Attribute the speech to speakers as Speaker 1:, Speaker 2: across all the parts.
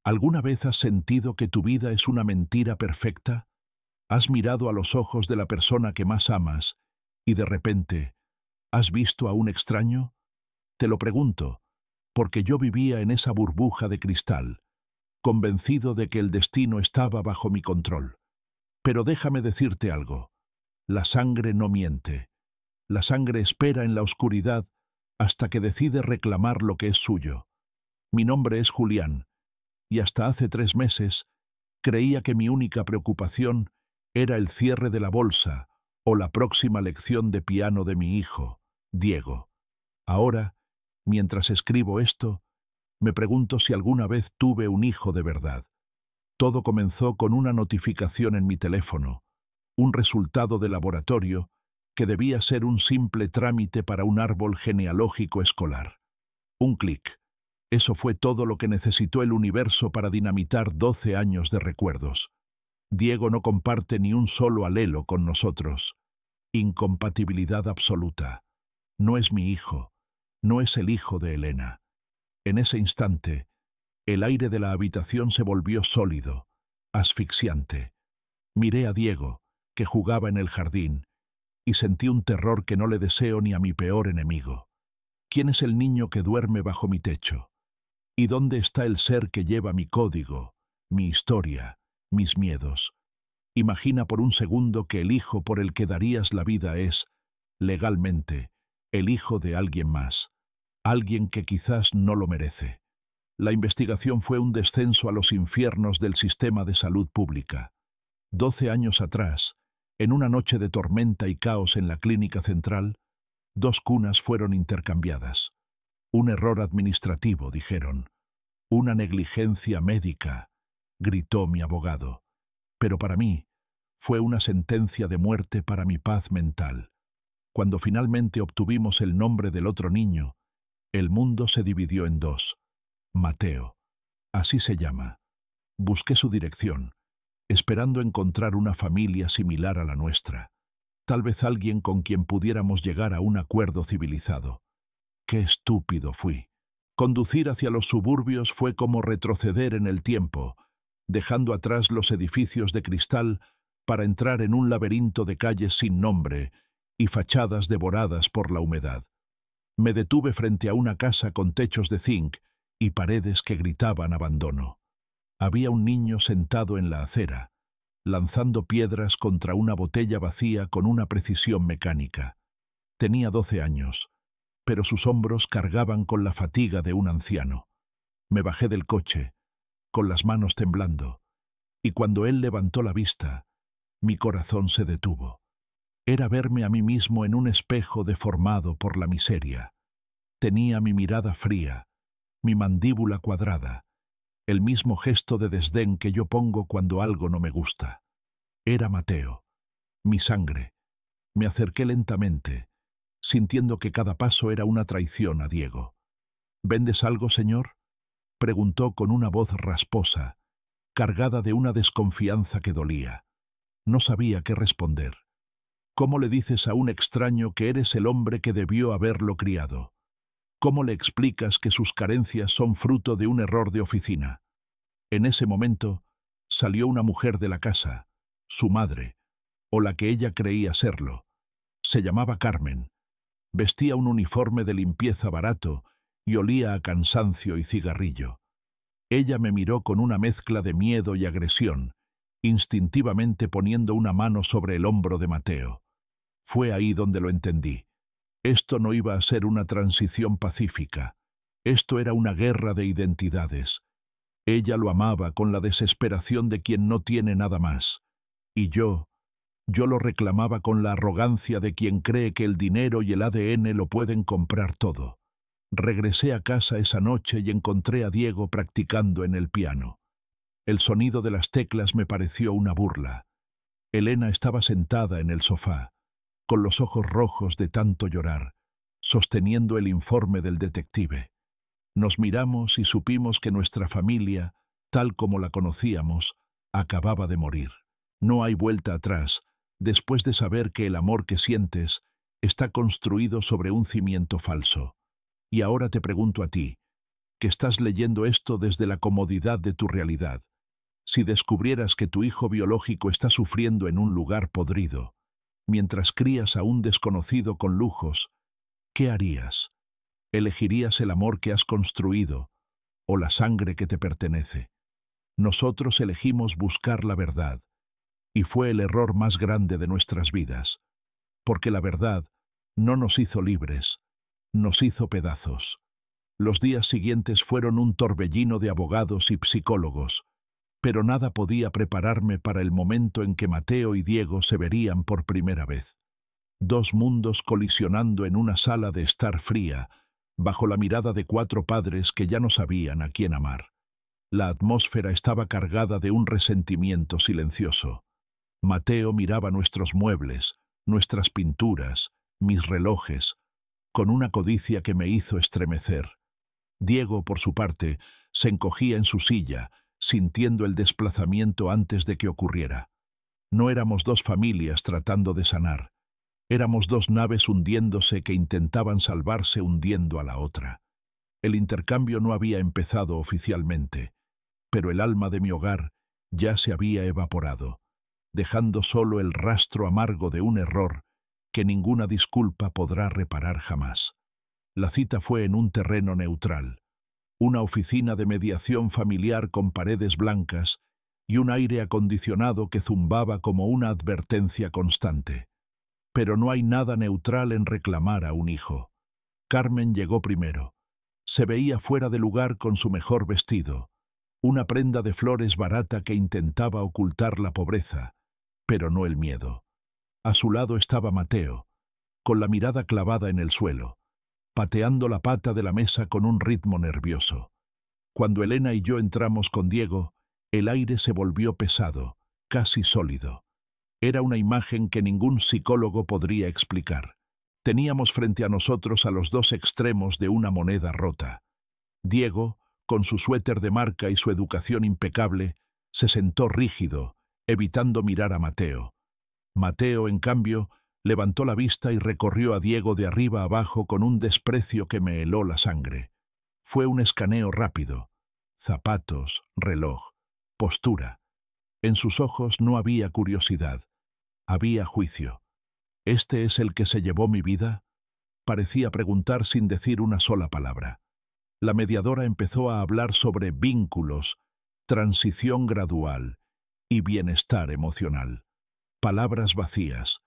Speaker 1: ¿Alguna vez has sentido que tu vida es una mentira perfecta? ¿Has mirado a los ojos de la persona que más amas y de repente has visto a un extraño? Te lo pregunto, porque yo vivía en esa burbuja de cristal, convencido de que el destino estaba bajo mi control. Pero déjame decirte algo, la sangre no miente. La sangre espera en la oscuridad hasta que decide reclamar lo que es suyo. Mi nombre es Julián, y hasta hace 3 meses creía que mi única preocupación era el cierre de la bolsa o la próxima lección de piano de mi hijo, Diego. Ahora, mientras escribo esto, me pregunto si alguna vez tuve un hijo de verdad. Todo comenzó con una notificación en mi teléfono, un resultado de laboratorio que debía ser un simple trámite para un árbol genealógico escolar. Un clic. Eso fue todo lo que necesitó el universo para dinamitar 12 años de recuerdos. Diego no comparte ni un solo alelo con nosotros. Incompatibilidad absoluta. No es mi hijo, no es el hijo de Elena. En ese instante, el aire de la habitación se volvió sólido, asfixiante. Miré a Diego, que jugaba en el jardín, y sentí un terror que no le deseo ni a mi peor enemigo. ¿Quién es el niño que duerme bajo mi techo? ¿Y dónde está el ser que lleva mi código, mi historia, mis miedos? Imagina por un segundo que el hijo por el que darías la vida es, legalmente, el hijo de alguien más, alguien que quizás no lo merece. La investigación fue un descenso a los infiernos del sistema de salud pública. 12 años atrás, en una noche de tormenta y caos en la clínica central, 2 cunas fueron intercambiadas. Un error administrativo, dijeron. Una negligencia médica, gritó mi abogado. Pero para mí, fue una sentencia de muerte para mi paz mental. Cuando finalmente obtuvimos el nombre del otro niño, el mundo se dividió en 2. Mateo. Así se llama. Busqué su dirección, esperando encontrar una familia similar a la nuestra. Tal vez alguien con quien pudiéramos llegar a un acuerdo civilizado. ¡Qué estúpido fui! Conducir hacia los suburbios fue como retroceder en el tiempo, dejando atrás los edificios de cristal para entrar en un laberinto de calles sin nombre y fachadas devoradas por la humedad. Me detuve frente a una casa con techos de zinc y paredes que gritaban abandono. Había un niño sentado en la acera, lanzando piedras contra una botella vacía con una precisión mecánica. Tenía 12 años, pero sus hombros cargaban con la fatiga de un anciano. Me bajé del coche, con las manos temblando, y cuando él levantó la vista, mi corazón se detuvo. Era verme a mí mismo en un espejo deformado por la miseria. Tenía mi mirada fría, mi mandíbula cuadrada, el mismo gesto de desdén que yo pongo cuando algo no me gusta. Era Mateo, mi sangre. Me acerqué lentamente, sintiendo que cada paso era una traición a Diego. ¿Vendes algo, señor?, preguntó con una voz rasposa, cargada de una desconfianza que dolía. No sabía qué responder. ¿Cómo le dices a un extraño que eres el hombre que debió haberlo criado? ¿Cómo le explicas que sus carencias son fruto de un error de oficina? En ese momento, salió una mujer de la casa, su madre, o la que ella creía serlo. Se llamaba Carmen. Vestía un uniforme de limpieza barato y olía a cansancio y cigarrillo. Ella me miró con una mezcla de miedo y agresión, instintivamente poniendo una mano sobre el hombro de Mateo. Fue ahí donde lo entendí. Esto no iba a ser una transición pacífica. Esto era una guerra de identidades. Ella lo amaba con la desesperación de quien no tiene nada más. Y yo lo reclamaba con la arrogancia de quien cree que el dinero y el ADN lo pueden comprar todo. Regresé a casa esa noche y encontré a Diego practicando en el piano. El sonido de las teclas me pareció una burla. Elena estaba sentada en el sofá, con los ojos rojos de tanto llorar, sosteniendo el informe del detective. Nos miramos y supimos que nuestra familia, tal como la conocíamos, acababa de morir. No hay vuelta atrás, después de saber que el amor que sientes está construido sobre un cimiento falso. Y ahora te pregunto a ti, que estás leyendo esto desde la comodidad de tu realidad. Si descubrieras que tu hijo biológico está sufriendo en un lugar podrido, mientras crías a un desconocido con lujos, ¿qué harías? ¿Elegirías el amor que has construido o la sangre que te pertenece? Nosotros elegimos buscar la verdad, y fue el error más grande de nuestras vidas, porque la verdad no nos hizo libres, nos hizo pedazos. Los días siguientes fueron un torbellino de abogados y psicólogos, pero nada podía prepararme para el momento en que Mateo y Diego se verían por primera vez. Dos mundos colisionando en una sala de estar fría, bajo la mirada de cuatro padres que ya no sabían a quién amar. La atmósfera estaba cargada de un resentimiento silencioso. Mateo miraba nuestros muebles, nuestras pinturas, mis relojes, con una codicia que me hizo estremecer. Diego, por su parte, se encogía en su silla, sintiendo el desplazamiento antes de que ocurriera. No éramos dos familias tratando de sanar. Éramos dos naves hundiéndose que intentaban salvarse hundiendo a la otra. El intercambio no había empezado oficialmente, pero el alma de mi hogar ya se había evaporado, dejando solo el rastro amargo de un error que ninguna disculpa podrá reparar jamás. La cita fue en un terreno neutral, una oficina de mediación familiar con paredes blancas y un aire acondicionado que zumbaba como una advertencia constante. Pero no hay nada neutral en reclamar a un hijo. Carmen llegó primero. Se veía fuera de lugar con su mejor vestido, una prenda de flores barata que intentaba ocultar la pobreza, pero no el miedo. A su lado estaba Mateo, con la mirada clavada en el suelo, pateando la pata de la mesa con un ritmo nervioso. Cuando Elena y yo entramos con Diego, el aire se volvió pesado, casi sólido. Era una imagen que ningún psicólogo podría explicar. Teníamos frente a nosotros a los dos extremos de una moneda rota. Diego, con su suéter de marca y su educación impecable, se sentó rígido, evitando mirar a Mateo. Mateo, en cambio, levantó la vista y recorrió a Diego de arriba abajo con un desprecio que me heló la sangre. Fue un escaneo rápido. Zapatos, reloj, postura. En sus ojos no había curiosidad, había juicio. ¿Este es el que se llevó mi vida? Parecía preguntar sin decir una sola palabra. La mediadora empezó a hablar sobre vínculos, transición gradual y bienestar emocional. Palabras vacías.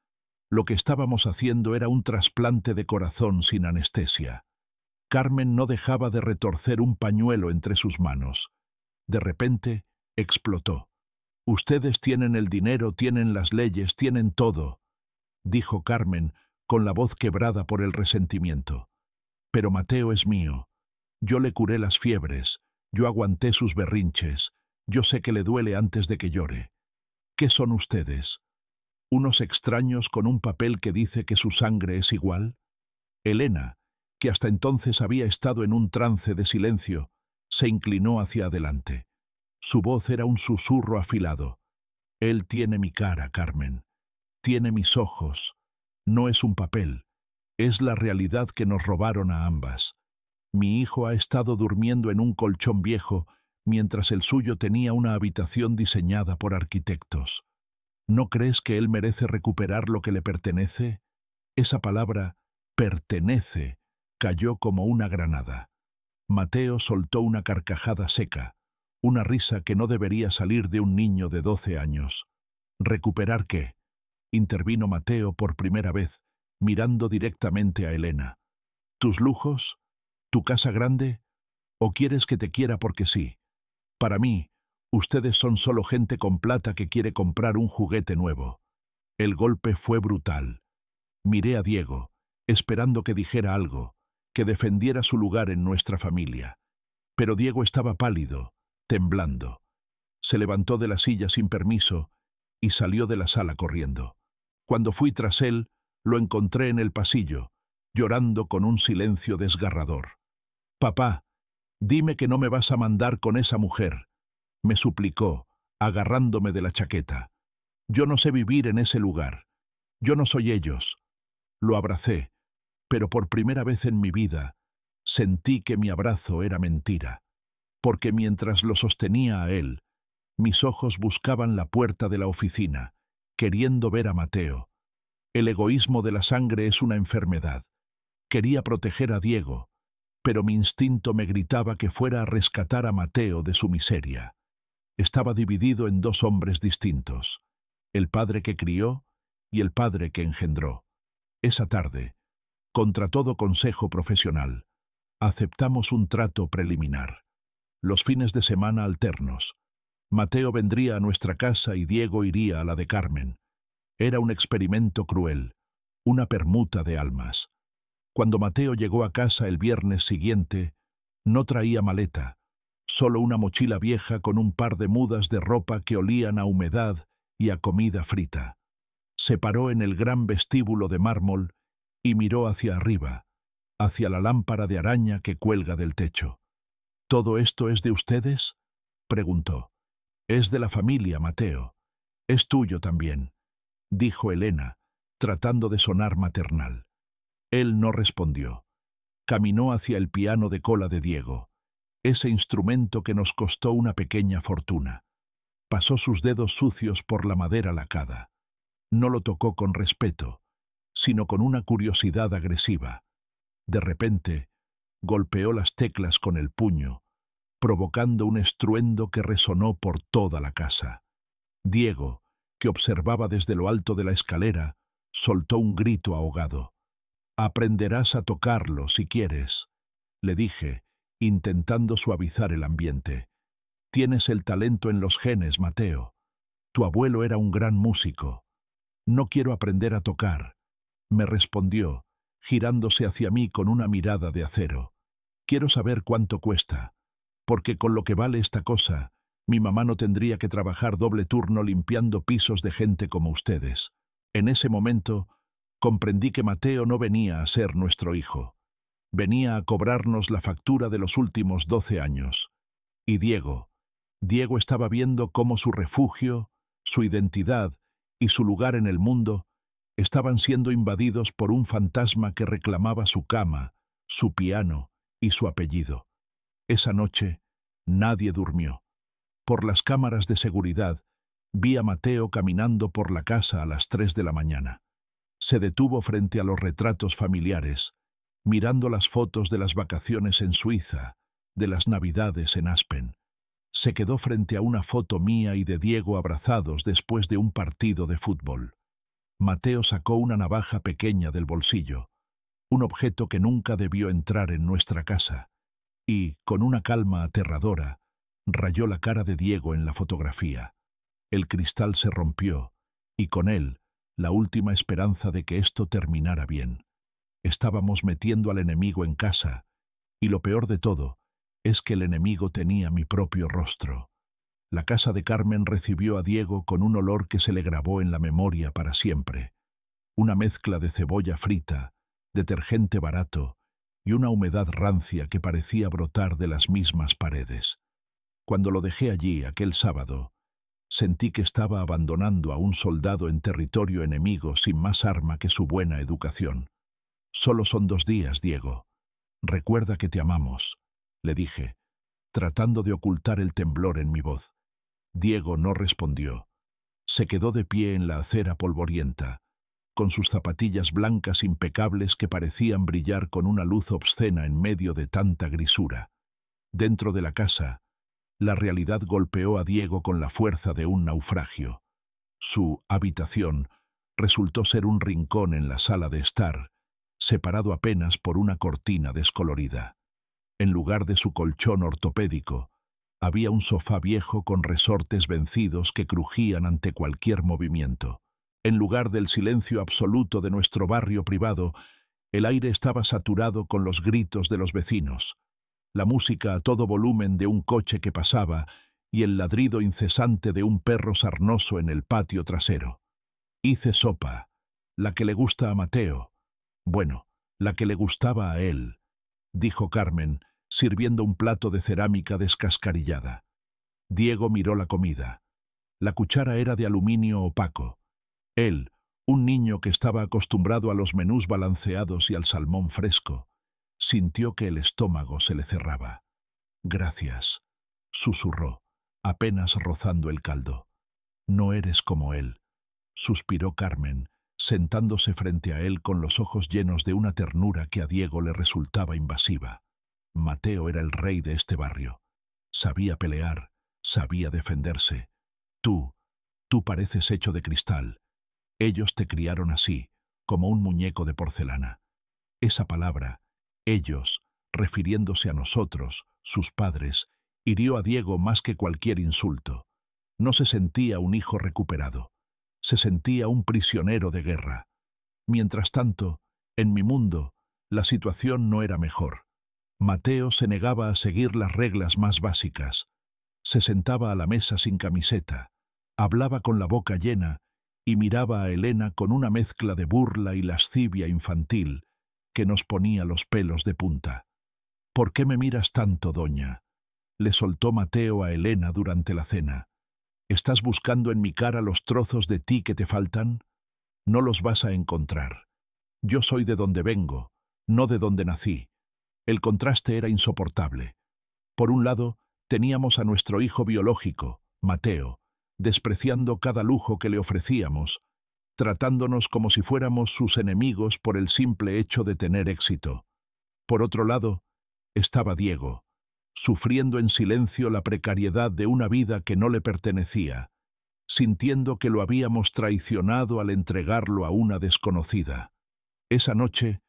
Speaker 1: Lo que estábamos haciendo era un trasplante de corazón sin anestesia. Carmen no dejaba de retorcer un pañuelo entre sus manos. De repente, explotó. «Ustedes tienen el dinero, tienen las leyes, tienen todo», dijo Carmen, con la voz quebrada por el resentimiento. «Pero Mateo es mío. Yo le curé las fiebres, yo aguanté sus berrinches, yo sé que le duele antes de que llore. ¿Qué son ustedes? ¿Unos extraños con un papel que dice que su sangre es igual?» Elena, que hasta entonces había estado en un trance de silencio, se inclinó hacia adelante. Su voz era un susurro afilado. «Él tiene mi cara, Carmen. Tiene mis ojos. No es un papel. Es la realidad que nos robaron a ambas. Mi hijo ha estado durmiendo en un colchón viejo, mientras el suyo tenía una habitación diseñada por arquitectos. ¿No crees que él merece recuperar lo que le pertenece?» Esa palabra, pertenece, cayó como una granada. Mateo soltó una carcajada seca, una risa que no debería salir de un niño de 12 años. «¿Recuperar qué?», intervino Mateo por primera vez, mirando directamente a Elena. «¿Tus lujos? ¿Tu casa grande? ¿O quieres que te quiera porque sí? Para mí, ustedes son solo gente con plata que quiere comprar un juguete nuevo». El golpe fue brutal. Miré a Diego, esperando que dijera algo, que defendiera su lugar en nuestra familia. Pero Diego estaba pálido, temblando. Se levantó de la silla sin permiso y salió de la sala corriendo. Cuando fui tras él, lo encontré en el pasillo, llorando con un silencio desgarrador. «Papá, dime que no me vas a mandar con esa mujer», me suplicó, agarrándome de la chaqueta. «Yo no sé vivir en ese lugar. Yo no soy ellos». Lo abracé, pero por primera vez en mi vida Sentí que mi abrazo era mentira, porque mientras lo sostenía a él, mis ojos buscaban la puerta de la oficina, queriendo ver a Mateo. El egoísmo de la sangre es una enfermedad. Quería proteger a Diego, pero mi instinto me gritaba que fuera a rescatar a Mateo de su miseria. Estaba dividido en dos hombres distintos, el padre que crió y el padre que engendró. Esa tarde, contra todo consejo profesional, aceptamos un trato preliminar. Los fines de semana alternos. Mateo vendría a nuestra casa y Diego iría a la de Carmen. Era un experimento cruel, una permuta de almas. Cuando Mateo llegó a casa el viernes siguiente, no traía maleta, solo una mochila vieja con un par de mudas de ropa que olían a humedad y a comida frita. Se paró en el gran vestíbulo de mármol y miró hacia arriba, hacia la lámpara de araña que cuelga del techo. ¿Todo esto es de ustedes?, preguntó. Es de la familia, Mateo. Es tuyo también, dijo Elena, tratando de sonar maternal. Él no respondió. Caminó hacia el piano de cola de Diego, ese instrumento que nos costó una pequeña fortuna. Pasó sus dedos sucios por la madera lacada. No lo tocó con respeto, sino con una curiosidad agresiva. De repente, golpeó las teclas con el puño, provocando un estruendo que resonó por toda la casa. Diego, que observaba desde lo alto de la escalera, soltó un grito ahogado. «Aprenderás a tocarlo si quieres», le dije, intentando suavizar el ambiente. «Tienes el talento en los genes, Mateo. Tu abuelo era un gran músico». «No quiero aprender a tocar», me respondió, girándose hacia mí con una mirada de acero. «Quiero saber cuánto cuesta, porque con lo que vale esta cosa, mi mamá no tendría que trabajar doble turno limpiando pisos de gente como ustedes». En ese momento, comprendí que Mateo no venía a ser nuestro hijo. Venía a cobrarnos la factura de los últimos 12 años. Y Diego estaba viendo cómo su refugio, su identidad y su lugar en el mundo estaban siendo invadidos por un fantasma que reclamaba su cama, su piano y su apellido. Esa noche, nadie durmió. Por las cámaras de seguridad, vi a Mateo caminando por la casa a las 3 de la mañana. Se detuvo frente a los retratos familiares, mirando las fotos de las vacaciones en Suiza, de las Navidades en Aspen. Se quedó frente a una foto mía y de Diego abrazados después de un partido de fútbol. Mateo sacó una navaja pequeña del bolsillo, un objeto que nunca debió entrar en nuestra casa, y, con una calma aterradora, rayó la cara de Diego en la fotografía. El cristal se rompió, y con él, la última esperanza de que esto terminara bien. Estábamos metiendo al enemigo en casa, y lo peor de todo es que el enemigo tenía mi propio rostro. La casa de Carmen recibió a Diego con un olor que se le grabó en la memoria para siempre. Una mezcla de cebolla frita, detergente barato y una humedad rancia que parecía brotar de las mismas paredes. Cuando lo dejé allí aquel sábado, sentí que estaba abandonando a un soldado en territorio enemigo sin más arma que su buena educación. «Solo son 2 días, Diego. Recuerda que te amamos», le dije, tratando de ocultar el temblor en mi voz. Diego no respondió. Se quedó de pie en la acera polvorienta, con sus zapatillas blancas impecables que parecían brillar con una luz obscena en medio de tanta grisura. Dentro de la casa, la realidad golpeó a Diego con la fuerza de un naufragio. Su habitación resultó ser un rincón en la sala de estar, separado apenas por una cortina descolorida. En lugar de su colchón ortopédico, había un sofá viejo con resortes vencidos que crujían ante cualquier movimiento. En lugar del silencio absoluto de nuestro barrio privado, el aire estaba saturado con los gritos de los vecinos, la música a todo volumen de un coche que pasaba y el ladrido incesante de un perro sarnoso en el patio trasero. Hice sopa, la que le gusta a Mateo. Bueno, la que le gustaba a él, dijo Carmen, sirviendo un plato de cerámica descascarillada. Diego miró la comida. La cuchara era de aluminio opaco. Él, un niño que estaba acostumbrado a los menús balanceados y al salmón fresco, Sintió que el estómago se le cerraba. «Gracias», susurró, apenas rozando el caldo. «No eres como él», suspiró Carmen, sentándose frente a él con los ojos llenos de una ternura que a Diego le resultaba invasiva. Mateo era el rey de este barrio. Sabía pelear, sabía defenderse. Tú pareces hecho de cristal. Ellos te criaron así, como un muñeco de porcelana. Esa palabra, ellos, refiriéndose a nosotros, sus padres, hirió a Diego más que cualquier insulto. No se sentía un hijo recuperado. Se sentía un prisionero de guerra. Mientras tanto, en mi mundo, la situación no era mejor. Mateo se negaba a seguir las reglas más básicas. Se sentaba a la mesa sin camiseta, hablaba con la boca llena y miraba a Elena con una mezcla de burla y lascivia infantil que nos ponía los pelos de punta. «¿Por qué me miras tanto, doña?», le soltó Mateo a Elena durante la cena. «¿Estás buscando en mi cara los trozos de ti que te faltan? No los vas a encontrar. Yo soy de donde vengo, no de donde nací». El contraste era insoportable. Por un lado, teníamos a nuestro hijo biológico, Mateo, despreciando cada lujo que le ofrecíamos, tratándonos como si fuéramos sus enemigos por el simple hecho de tener éxito. Por otro lado, estaba Diego, sufriendo en silencio la precariedad de una vida que no le pertenecía, sintiendo que lo habíamos traicionado al entregarlo a una desconocida. Esa noche,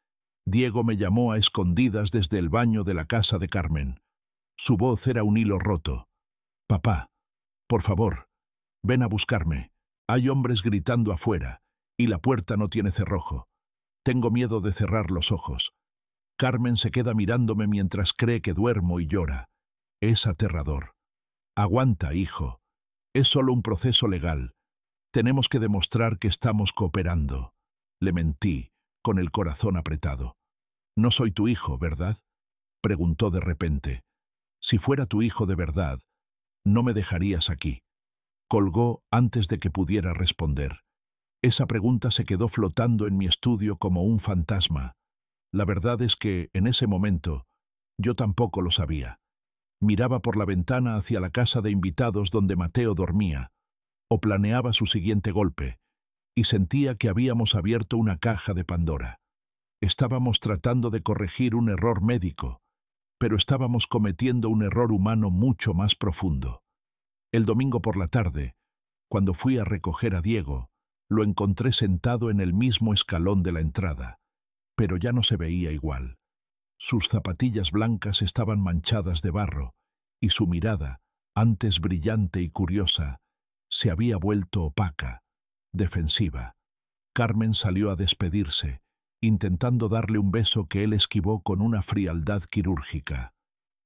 Speaker 1: Diego me llamó a escondidas desde el baño de la casa de Carmen. Su voz era un hilo roto. «Papá, por favor, ven a buscarme. Hay hombres gritando afuera, y la puerta no tiene cerrojo. Tengo miedo de cerrar los ojos». Carmen se queda mirándome mientras cree que duermo y llora. Es aterrador. «Aguanta, hijo. Es solo un proceso legal. Tenemos que demostrar que estamos cooperando». Le mentí, con el corazón apretado. «No soy tu hijo, ¿verdad?», preguntó de repente. «Si fuera tu hijo de verdad, no me dejarías aquí». Colgó antes de que pudiera responder. Esa pregunta se quedó flotando en mi estudio como un fantasma. La verdad es que, en ese momento, yo tampoco lo sabía. Miraba por la ventana hacia la casa de invitados donde Mateo dormía, o planeaba su siguiente golpe, y sentía que habíamos abierto una caja de Pandora. Estábamos tratando de corregir un error médico, pero estábamos cometiendo un error humano mucho más profundo. El domingo por la tarde, cuando fui a recoger a Diego, lo encontré sentado en el mismo escalón de la entrada, pero ya no se veía igual. Sus zapatillas blancas estaban manchadas de barro, y su mirada, antes brillante y curiosa, se había vuelto opaca, defensiva. Carmen salió a despedirse, intentando darle un beso que él esquivó con una frialdad quirúrgica.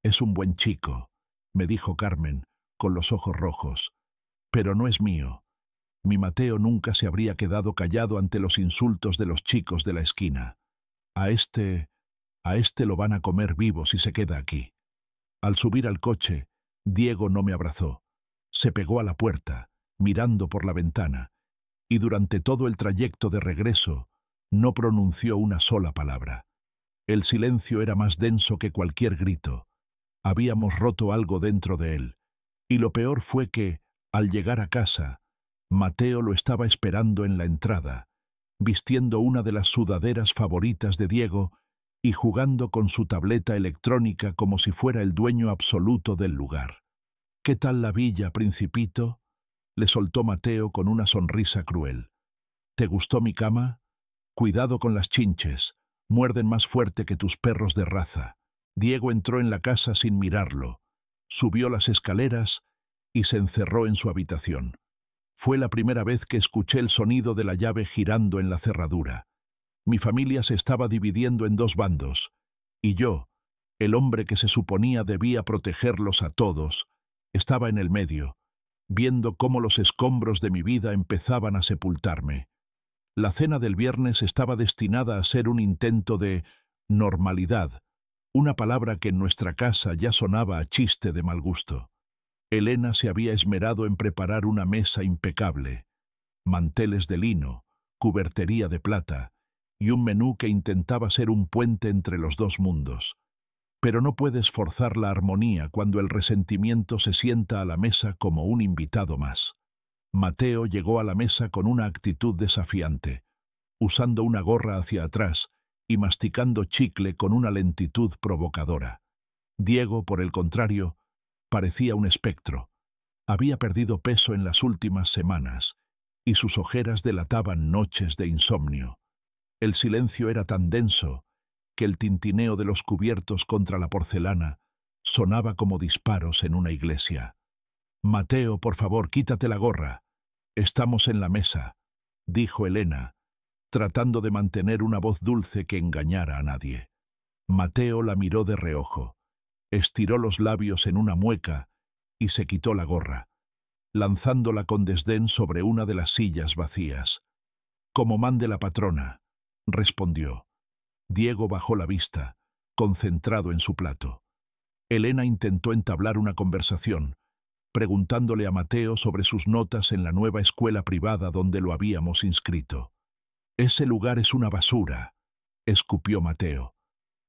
Speaker 1: «Es un buen chico», me dijo Carmen, con los ojos rojos, «pero no es mío». Mi Mateo nunca se habría quedado callado ante los insultos de los chicos de la esquina. A este lo van a comer vivo si se queda aquí». Al subir al coche, Diego no me abrazó. Se pegó a la puerta, mirando por la ventana, y durante todo el trayecto de regreso no pronunció una sola palabra. El silencio era más denso que cualquier grito. Habíamos roto algo dentro de él, y lo peor fue que, al llegar a casa, Mateo lo estaba esperando en la entrada, vistiendo una de las sudaderas favoritas de Diego y jugando con su tableta electrónica como si fuera el dueño absoluto del lugar. «¿Qué tal la villa, principito?», le soltó Mateo con una sonrisa cruel. «¿Te gustó mi cama? Cuidado con las chinches, muerden más fuerte que tus perros de raza». Diego entró en la casa sin mirarlo, subió las escaleras y se encerró en su habitación. Fue la primera vez que escuché el sonido de la llave girando en la cerradura. Mi familia se estaba dividiendo en dos bandos, y yo, el hombre que se suponía debía protegerlos a todos, estaba en el medio, viendo cómo los escombros de mi vida empezaban a sepultarme. La cena del viernes estaba destinada a ser un intento de normalidad, una palabra que en nuestra casa ya sonaba a chiste de mal gusto. Elena se había esmerado en preparar una mesa impecable, manteles de lino, cubertería de plata, y un menú que intentaba ser un puente entre los dos mundos. Pero no puedes forzar la armonía cuando el resentimiento se sienta a la mesa como un invitado más. Mateo llegó a la mesa con una actitud desafiante, usando una gorra hacia atrás y masticando chicle con una lentitud provocadora. Diego, por el contrario, parecía un espectro. Había perdido peso en las últimas semanas y sus ojeras delataban noches de insomnio. El silencio era tan denso que el tintineo de los cubiertos contra la porcelana sonaba como disparos en una iglesia. «Mateo, por favor, quítate la gorra. Estamos en la mesa», dijo Elena, tratando de mantener una voz dulce que engañara a nadie. Mateo la miró de reojo, estiró los labios en una mueca y se quitó la gorra, lanzándola con desdén sobre una de las sillas vacías. «Como mande la patrona», respondió. Diego bajó la vista, concentrado en su plato. Elena intentó entablar una conversación, preguntándole a Mateo sobre sus notas en la nueva escuela privada donde lo habíamos inscrito. «Ese lugar es una basura», escupió Mateo.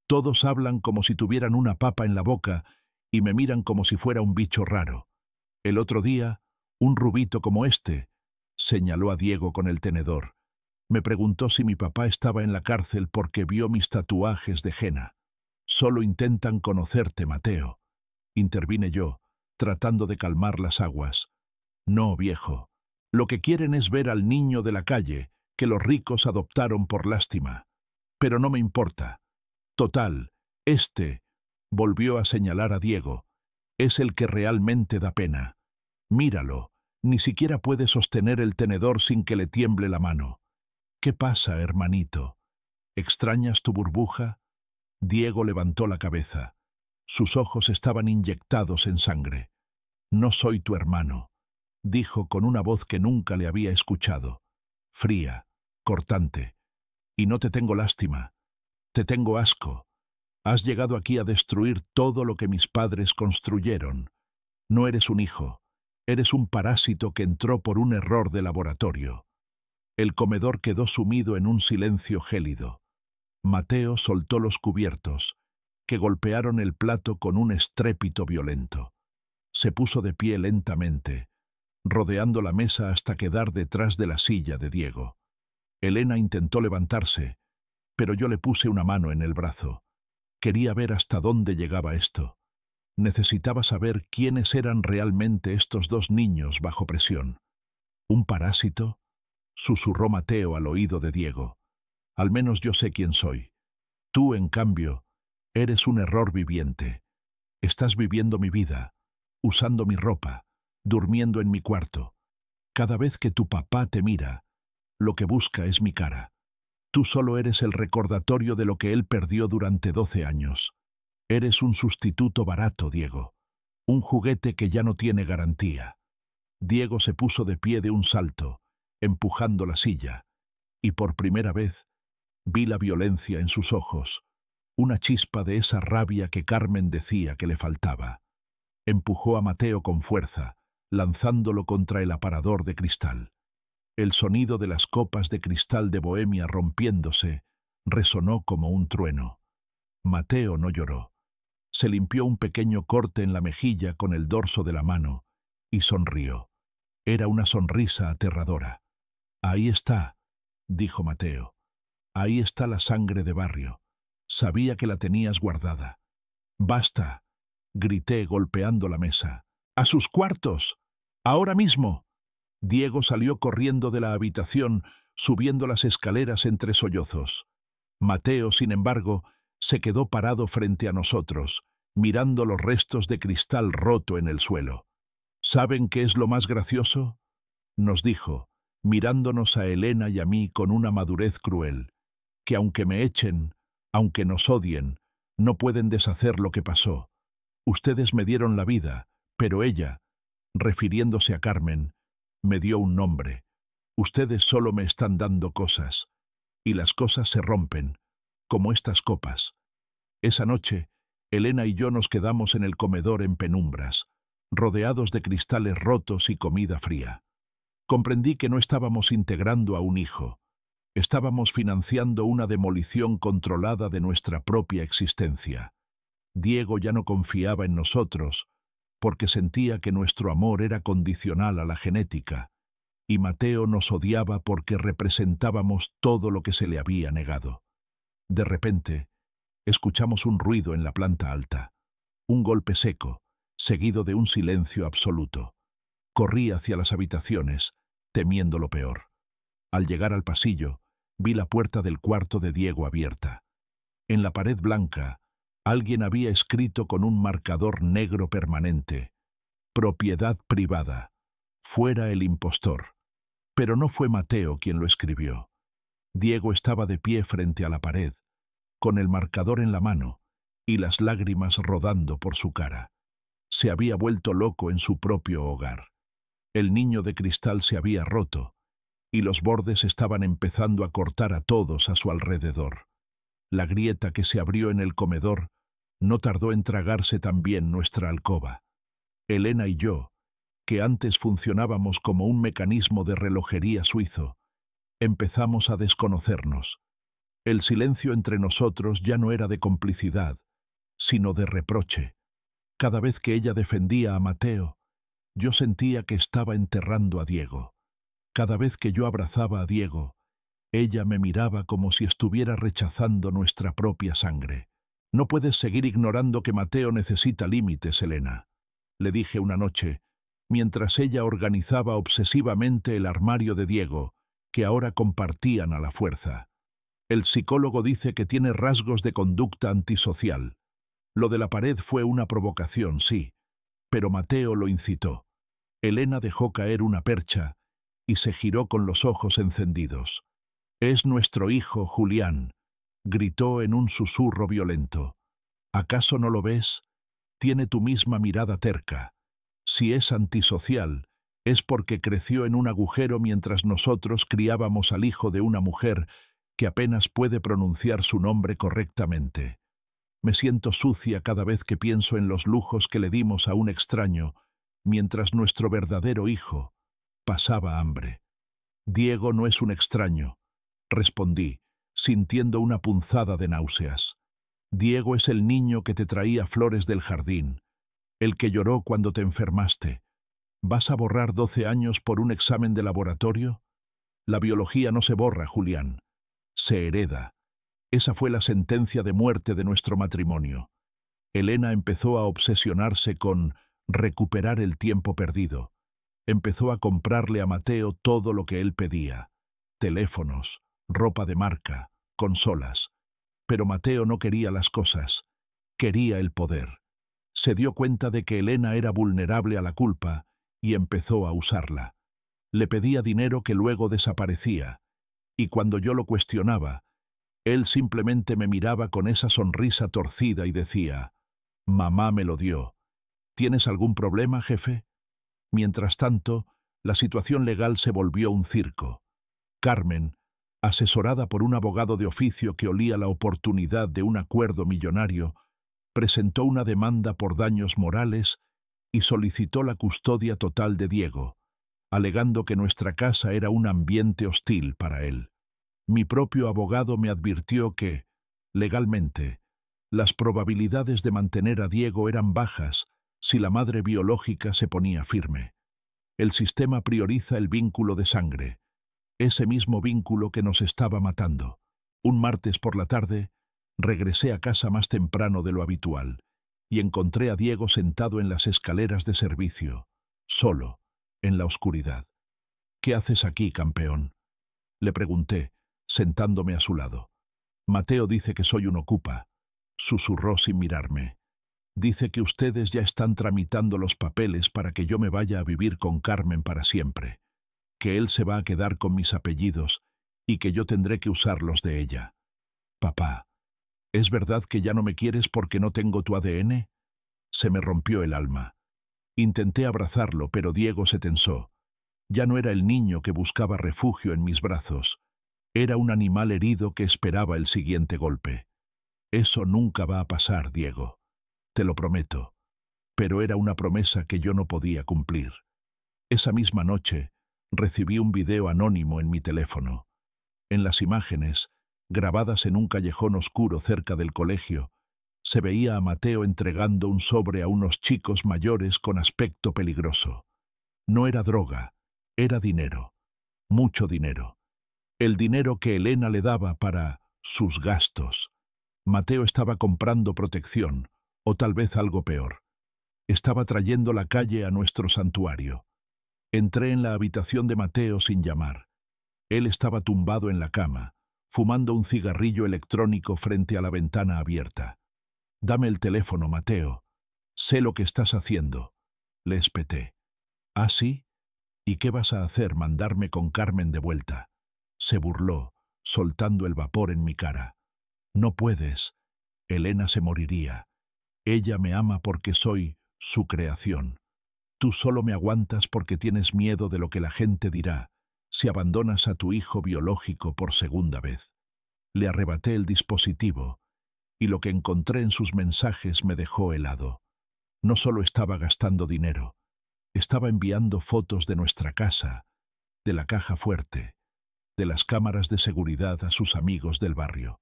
Speaker 1: «Todos hablan como si tuvieran una papa en la boca y me miran como si fuera un bicho raro. El otro día, un rubito como este», señaló a Diego con el tenedor, «me preguntó si mi papá estaba en la cárcel porque vio mis tatuajes de henna. Solo intentan conocerte, Mateo», intervine yo, tratando de calmar las aguas. «No, viejo. Lo que quieren es ver al niño de la calle, que los ricos adoptaron por lástima. Pero no me importa. Total, volvió a señalar a Diego, «es el que realmente da pena. Míralo, ni siquiera puede sostener el tenedor sin que le tiemble la mano. ¿Qué pasa, hermanito? ¿Extrañas tu burbuja?» Diego levantó la cabeza. Sus ojos estaban inyectados en sangre. «No soy tu hermano», dijo con una voz que nunca le había escuchado, fría, cortante. «Y no te tengo lástima. Te tengo asco. Has llegado aquí a destruir todo lo que mis padres construyeron. No eres un hijo. Eres un parásito que entró por un error de laboratorio». El comedor quedó sumido en un silencio gélido. Mateo soltó los cubiertos, que golpearon el plato con un estrépito violento. Se puso de pie lentamente, rodeando la mesa hasta quedar detrás de la silla de Diego. Elena intentó levantarse, pero yo le puse una mano en el brazo. Quería ver hasta dónde llegaba esto. Necesitaba saber quiénes eran realmente estos dos niños bajo presión. «¿Un parásito?», susurró Mateo al oído de Diego. «Al menos yo sé quién soy. Tú, en cambio, eres un error viviente. Estás viviendo mi vida, usando mi ropa, durmiendo en mi cuarto. Cada vez que tu papá te mira, lo que busca es mi cara. Tú solo eres el recordatorio de lo que él perdió durante 12 años. Eres un sustituto barato, Diego. Un juguete que ya no tiene garantía». Diego se puso de pie de un salto, empujando la silla, y por primera vez vi la violencia en sus ojos, una chispa de esa rabia que Carmen decía que le faltaba. Empujó a Mateo con fuerza, lanzándolo contra el aparador de cristal. El sonido de las copas de cristal de Bohemia rompiéndose resonó como un trueno. Mateo no lloró. Se limpió un pequeño corte en la mejilla con el dorso de la mano y sonrió. Era una sonrisa aterradora. «Ahí está», dijo Mateo. «Ahí está la sangre de barrio. Sabía que la tenías guardada». «Basta», grité golpeando la mesa. «¡A sus cuartos! ¡Ahora mismo!». Diego salió corriendo de la habitación, subiendo las escaleras entre sollozos. Mateo, sin embargo, se quedó parado frente a nosotros, mirando los restos de cristal roto en el suelo. «¿Saben qué es lo más gracioso?», nos dijo, mirándonos a Elena y a mí con una madurez cruel, «que aunque me echen, aunque nos odien, no pueden deshacer lo que pasó. Ustedes me dieron la vida, pero ella», refiriéndose a Carmen, «me dio un nombre. Ustedes solo me están dando cosas, y las cosas se rompen, como estas copas». Esa noche, Elena y yo nos quedamos en el comedor en penumbras, rodeados de cristales rotos y comida fría. Comprendí que no estábamos integrando a un hijo. Estábamos financiando una demolición controlada de nuestra propia existencia. Diego ya no confiaba en nosotros, porque sentía que nuestro amor era condicional a la genética, y Mateo nos odiaba porque representábamos todo lo que se le había negado. De repente, escuchamos un ruido en la planta alta, un golpe seco, seguido de un silencio absoluto. Corrí hacia las habitaciones, temiendo lo peor. Al llegar al pasillo, vi la puerta del cuarto de Diego abierta. En la pared blanca, alguien había escrito con un marcador negro permanente: propiedad privada, fuera el impostor. Pero no fue Mateo quien lo escribió. Diego estaba de pie frente a la pared, con el marcador en la mano y las lágrimas rodando por su cara. Se había vuelto loco en su propio hogar. El niño de cristal se había roto, y los bordes estaban empezando a cortar a todos a su alrededor. La grieta que se abrió en el comedor no tardó en tragarse también nuestra alcoba. Elena y yo, que antes funcionábamos como un mecanismo de relojería suizo, empezamos a desconocernos. El silencio entre nosotros ya no era de complicidad, sino de reproche. Cada vez que ella defendía a Mateo, yo sentía que estaba enterrando a Diego. Cada vez que yo abrazaba a Diego, ella me miraba como si estuviera rechazando nuestra propia sangre. «No puedes seguir ignorando que Mateo necesita límites, Elena», le dije una noche, mientras ella organizaba obsesivamente el armario de Diego, que ahora compartían a la fuerza. «El psicólogo dice que tiene rasgos de conducta antisocial. Lo de la pared fue una provocación, sí, pero Mateo lo incitó». Elena dejó caer una percha y se giró con los ojos encendidos. «Es nuestro hijo, Julián», gritó en un susurro violento. «¿Acaso no lo ves? Tiene tu misma mirada terca. Si es antisocial, es porque creció en un agujero mientras nosotros criábamos al hijo de una mujer que apenas puede pronunciar su nombre correctamente. Me siento sucia cada vez que pienso en los lujos que le dimos a un extraño, mientras nuestro verdadero hijo pasaba hambre». «Diego no es un extraño», respondí, sintiendo una punzada de náuseas. «Diego es el niño que te traía flores del jardín, el que lloró cuando te enfermaste. ¿Vas a borrar 12 años por un examen de laboratorio? La biología no se borra, Julián. Se hereda. Esa fue la sentencia de muerte de nuestro matrimonio». Elena empezó a obsesionarse con recuperar el tiempo perdido. Empezó a comprarle a Mateo todo lo que él pedía: teléfonos, ropa de marca, consolas. Pero Mateo no quería las cosas, quería el poder. Se dio cuenta de que Elena era vulnerable a la culpa y empezó a usarla. Le pedía dinero que luego desaparecía, y cuando yo lo cuestionaba, él simplemente me miraba con esa sonrisa torcida y decía: «Mamá me lo dio. ¿Tienes algún problema, jefe?». Mientras tanto, la situación legal se volvió un circo. Carmen, asesorada por un abogado de oficio que olía la oportunidad de un acuerdo millonario, presentó una demanda por daños morales y solicitó la custodia total de Diego, alegando que nuestra casa era un ambiente hostil para él. Mi propio abogado me advirtió que, legalmente, las probabilidades de mantener a Diego eran bajas si la madre biológica se ponía firme. El sistema prioriza el vínculo de sangre, ese mismo vínculo que nos estaba matando. Un martes por la tarde, regresé a casa más temprano de lo habitual y encontré a Diego sentado en las escaleras de servicio, solo, en la oscuridad. «¿Qué haces aquí, campeón?», le pregunté, sentándome a su lado. «Mateo dice que soy un ocupa», susurró sin mirarme. «Dice que ustedes ya están tramitando los papeles para que yo me vaya a vivir con Carmen para siempre, que él se va a quedar con mis apellidos y que yo tendré que usar los de ella». «Papá, ¿es verdad que ya no me quieres porque no tengo tu ADN?» Se me rompió el alma. Intenté abrazarlo, pero Diego se tensó. Ya no era el niño que buscaba refugio en mis brazos. Era un animal herido que esperaba el siguiente golpe. «Eso nunca va a pasar, Diego. Te lo prometo». Pero era una promesa que yo no podía cumplir. Esa misma noche, recibí un video anónimo en mi teléfono. En las imágenes, grabadas en un callejón oscuro cerca del colegio, se veía a Mateo entregando un sobre a unos chicos mayores con aspecto peligroso. No era droga, era dinero, mucho dinero. El dinero que Elena le daba para sus gastos. Mateo estaba comprando protección, o tal vez algo peor. Estaba trayendo la calle a nuestro santuario. Entré en la habitación de Mateo sin llamar. Él estaba tumbado en la cama, fumando un cigarrillo electrónico frente a la ventana abierta. «Dame el teléfono, Mateo. Sé lo que estás haciendo», le espeté. «¿Ah, sí? ¿Y qué vas a hacer, mandarme con Carmen de vuelta?», se burló, soltando el vapor en mi cara. «No puedes. Elena se moriría. Ella me ama porque soy su creación. Tú solo me aguantas porque tienes miedo de lo que la gente dirá si abandonas a tu hijo biológico por segunda vez». Le arrebaté el dispositivo, y lo que encontré en sus mensajes me dejó helado. No solo estaba gastando dinero, estaba enviando fotos de nuestra casa, de la caja fuerte, de las cámaras de seguridad a sus amigos del barrio.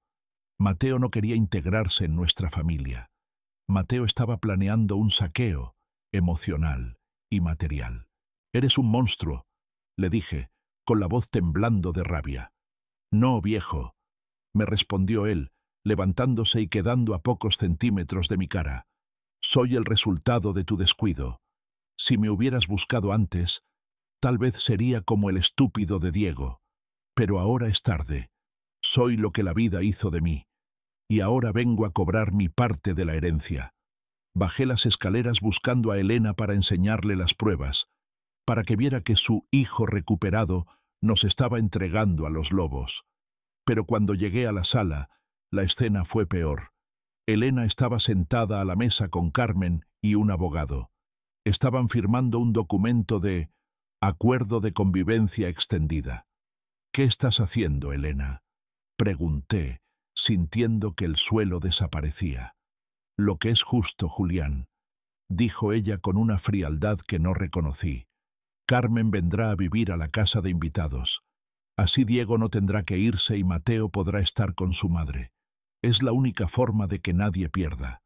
Speaker 1: Mateo no quería integrarse en nuestra familia. Mateo estaba planeando un saqueo emocional y material. «Eres un monstruo», le dije, con la voz temblando de rabia. «No, viejo», me respondió él, levantándose y quedando a pocos centímetros de mi cara. «Soy el resultado de tu descuido. Si me hubieras buscado antes, tal vez sería como el estúpido de Diego. Pero ahora es tarde. Soy lo que la vida hizo de mí. Y ahora vengo a cobrar mi parte de la herencia». Bajé las escaleras buscando a Elena para enseñarle las pruebas, para que viera que su hijo recuperado nos estaba entregando a los lobos. Pero cuando llegué a la sala, la escena fue peor. Elena estaba sentada a la mesa con Carmen y un abogado. Estaban firmando un documento de acuerdo de convivencia extendida. «¿Qué estás haciendo, Elena?», pregunté, sintiendo que el suelo desaparecía. «Lo que es justo, Julián», dijo ella con una frialdad que no reconocí. «Carmen vendrá a vivir a la casa de invitados. Así Diego no tendrá que irse y Mateo podrá estar con su madre. Es la única forma de que nadie pierda».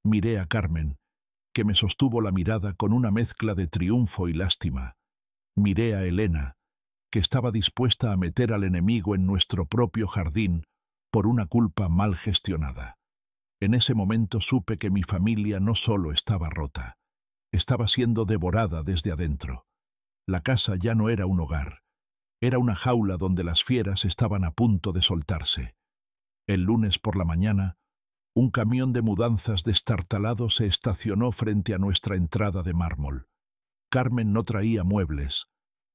Speaker 1: Miré a Carmen, que me sostuvo la mirada con una mezcla de triunfo y lástima. Miré a Elena, que estaba dispuesta a meter al enemigo en nuestro propio jardín por una culpa mal gestionada. En ese momento supe que mi familia no solo estaba rota, estaba siendo devorada desde adentro. La casa ya no era un hogar, era una jaula donde las fieras estaban a punto de soltarse. El lunes por la mañana, un camión de mudanzas destartalado se estacionó frente a nuestra entrada de mármol. Carmen no traía muebles,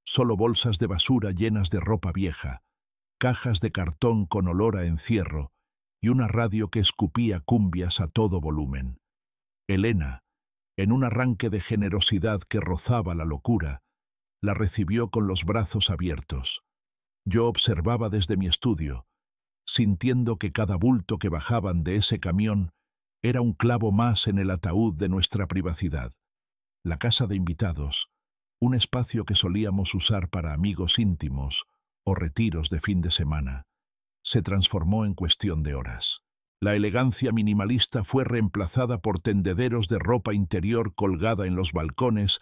Speaker 1: solo bolsas de basura llenas de ropa vieja, cajas de cartón con olor a encierro y una radio que escupía cumbias a todo volumen. Elena, en un arranque de generosidad que rozaba la locura, la recibió con los brazos abiertos. Yo observaba desde mi estudio, sintiendo que cada bulto que bajaban de ese camión era un clavo más en el ataúd de nuestra privacidad. La casa de invitados, un espacio que solíamos usar para amigos íntimos o retiros de fin de semana, se transformó en cuestión de horas. La elegancia minimalista fue reemplazada por tendederos de ropa interior colgada en los balcones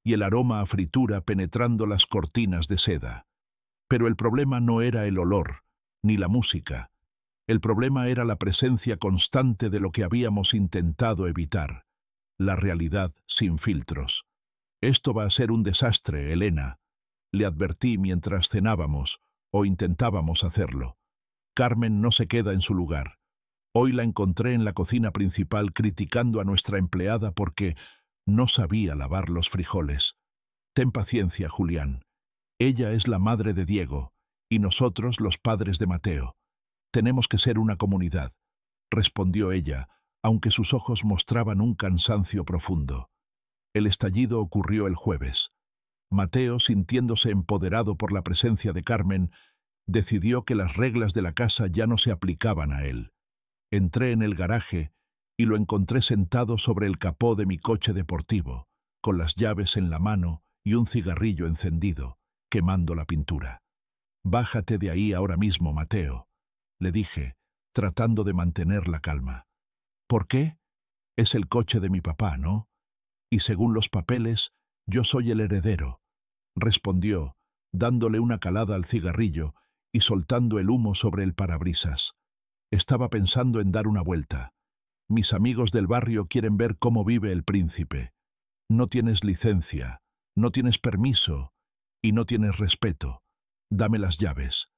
Speaker 1: y el aroma a fritura penetrando las cortinas de seda. Pero el problema no era el olor, ni la música. El problema era la presencia constante de lo que habíamos intentado evitar, la realidad sin filtros. «Esto va a ser un desastre, Elena», le advertí mientras cenábamos, o intentábamos hacerlo. «Carmen no se queda en su lugar. Hoy la encontré en la cocina principal criticando a nuestra empleada porque no sabía lavar los frijoles. Ten paciencia, Julián. Ella es la madre de Diego y nosotros los padres de Mateo. Tenemos que ser una comunidad», respondió ella, aunque sus ojos mostraban un cansancio profundo. El estallido ocurrió el jueves. Mateo, sintiéndose empoderado por la presencia de Carmen, decidió que las reglas de la casa ya no se aplicaban a él. Entré en el garaje y lo encontré sentado sobre el capó de mi coche deportivo, con las llaves en la mano y un cigarrillo encendido, quemando la pintura. Bájate de ahí ahora mismo, Mateo, le dije, tratando de mantener la calma. ¿Por qué? Es el coche de mi papá, ¿no? Y según los papeles, yo soy el heredero, respondió, dándole una calada al cigarrillo y soltando el humo sobre el parabrisas. Estaba pensando en dar una vuelta. Mis amigos del barrio quieren ver cómo vive el príncipe. No tienes licencia, no tienes permiso y no tienes respeto. Dame las llaves.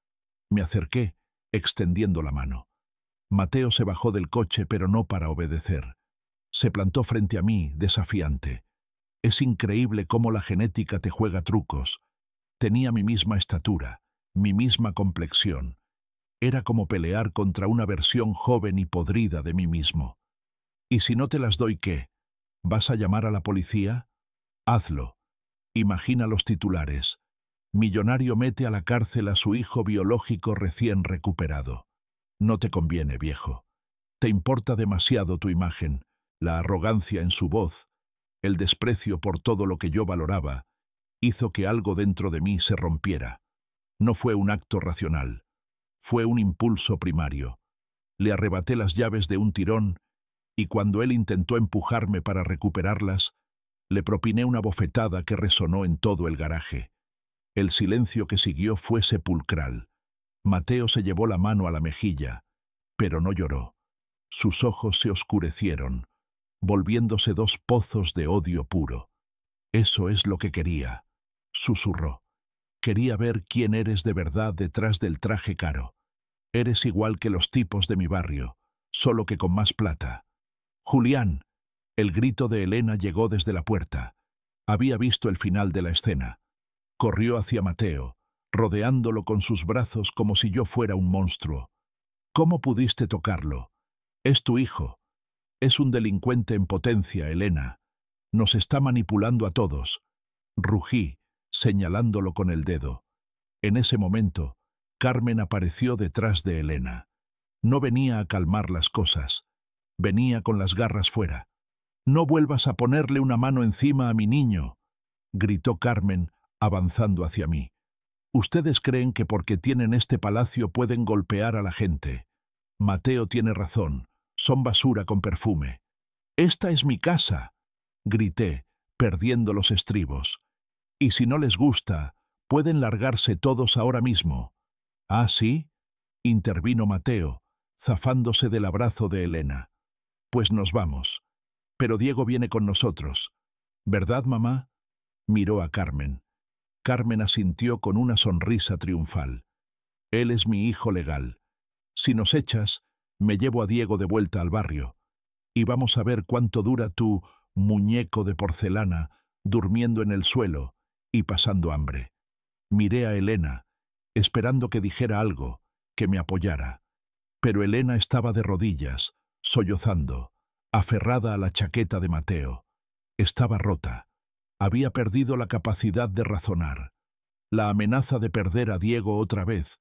Speaker 1: Me acerqué, extendiendo la mano. Mateo se bajó del coche, pero no para obedecer. Se plantó frente a mí, desafiante. Es increíble cómo la genética te juega trucos. Tenía mi misma estatura, mi misma complexión. Era como pelear contra una versión joven y podrida de mí mismo. ¿Y si no te las doy, qué? ¿Vas a llamar a la policía? Hazlo. Imagina los titulares. Millonario mete a la cárcel a su hijo biológico recién recuperado. No te conviene, viejo. Te importa demasiado tu imagen, la arrogancia en su voz, el desprecio por todo lo que yo valoraba, hizo que algo dentro de mí se rompiera. No fue un acto racional. Fue un impulso primario. Le arrebaté las llaves de un tirón y cuando él intentó empujarme para recuperarlas, le propiné una bofetada que resonó en todo el garaje. El silencio que siguió fue sepulcral. Mateo se llevó la mano a la mejilla, pero no lloró. Sus ojos se oscurecieron, volviéndose dos pozos de odio puro. Eso es lo que quería, susurró. Quería ver quién eres de verdad detrás del traje caro. Eres igual que los tipos de mi barrio, solo que con más plata. Julián. El grito de Elena llegó desde la puerta. Había visto el final de la escena. Corrió hacia Mateo, rodeándolo con sus brazos como si yo fuera un monstruo. ¿Cómo pudiste tocarlo? Es tu hijo. Es un delincuente en potencia, Elena. Nos está manipulando a todos. Rugí, señalándolo con el dedo. En ese momento, Carmen apareció detrás de Elena. No venía a calmar las cosas. Venía con las garras fuera. «No vuelvas a ponerle una mano encima a mi niño», gritó Carmen, avanzando hacia mí. «Ustedes creen que porque tienen este palacio pueden golpear a la gente. Mateo tiene razón, son basura con perfume». «Esta es mi casa», grité, perdiendo los estribos. «Y si no les gusta, pueden largarse todos ahora mismo». «¿Ah, sí?», intervino Mateo, zafándose del abrazo de Elena. «Pues nos vamos. Pero Diego viene con nosotros. ¿Verdad, mamá?», miró a Carmen. Carmen asintió con una sonrisa triunfal. «Él es mi hijo legal. Si nos echas, me llevo a Diego de vuelta al barrio. Y vamos a ver cuánto dura tu muñeco de porcelana durmiendo en el suelo y pasando hambre». Miré a Elena, esperando que dijera algo, que me apoyara. Pero Elena estaba de rodillas, sollozando, aferrada a la chaqueta de Mateo. Estaba rota. Había perdido la capacidad de razonar. La amenaza de perder a Diego otra vez,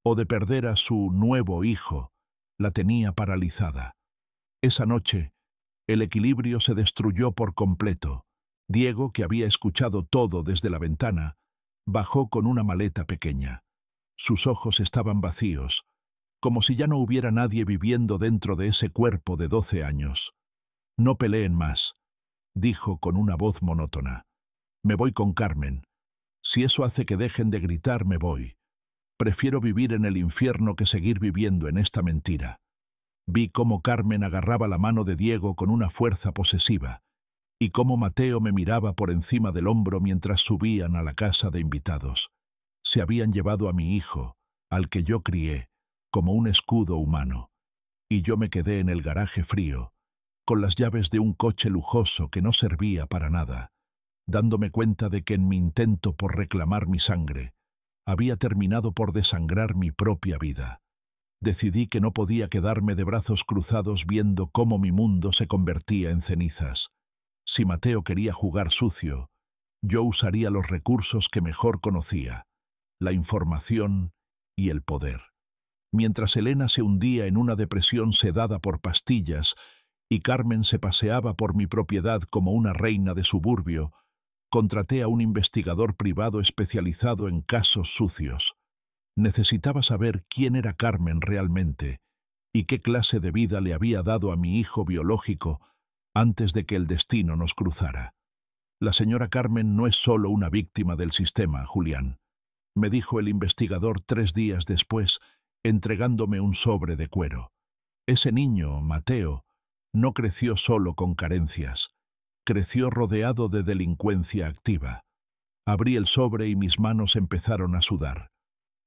Speaker 1: o de perder a su nuevo hijo, la tenía paralizada. Esa noche, el equilibrio se destruyó por completo. Diego, que había escuchado todo desde la ventana, bajó con una maleta pequeña. Sus ojos estaban vacíos, como si ya no hubiera nadie viviendo dentro de ese cuerpo de 12 años. «No peleen más», dijo con una voz monótona. «Me voy con Carmen. Si eso hace que dejen de gritar, me voy. Prefiero vivir en el infierno que seguir viviendo en esta mentira». Vi cómo Carmen agarraba la mano de Diego con una fuerza posesiva, y cómo Mateo me miraba por encima del hombro mientras subían a la casa de invitados. Se habían llevado a mi hijo, al que yo crié, como un escudo humano, y yo me quedé en el garaje frío, con las llaves de un coche lujoso que no servía para nada, dándome cuenta de que en mi intento por reclamar mi sangre, había terminado por desangrar mi propia vida. Decidí que no podía quedarme de brazos cruzados viendo cómo mi mundo se convertía en cenizas. Si Mateo quería jugar sucio, yo usaría los recursos que mejor conocía, la información y el poder. Mientras Elena se hundía en una depresión sedada por pastillas y Carmen se paseaba por mi propiedad como una reina de suburbio, contraté a un investigador privado especializado en casos sucios. Necesitaba saber quién era Carmen realmente y qué clase de vida le había dado a mi hijo biológico antes de que el destino nos cruzara. La señora Carmen no es solo una víctima del sistema, Julián, me dijo el investigador 3 días después, entregándome un sobre de cuero. Ese niño, Mateo, no creció solo con carencias, creció rodeado de delincuencia activa. Abrí el sobre y mis manos empezaron a sudar.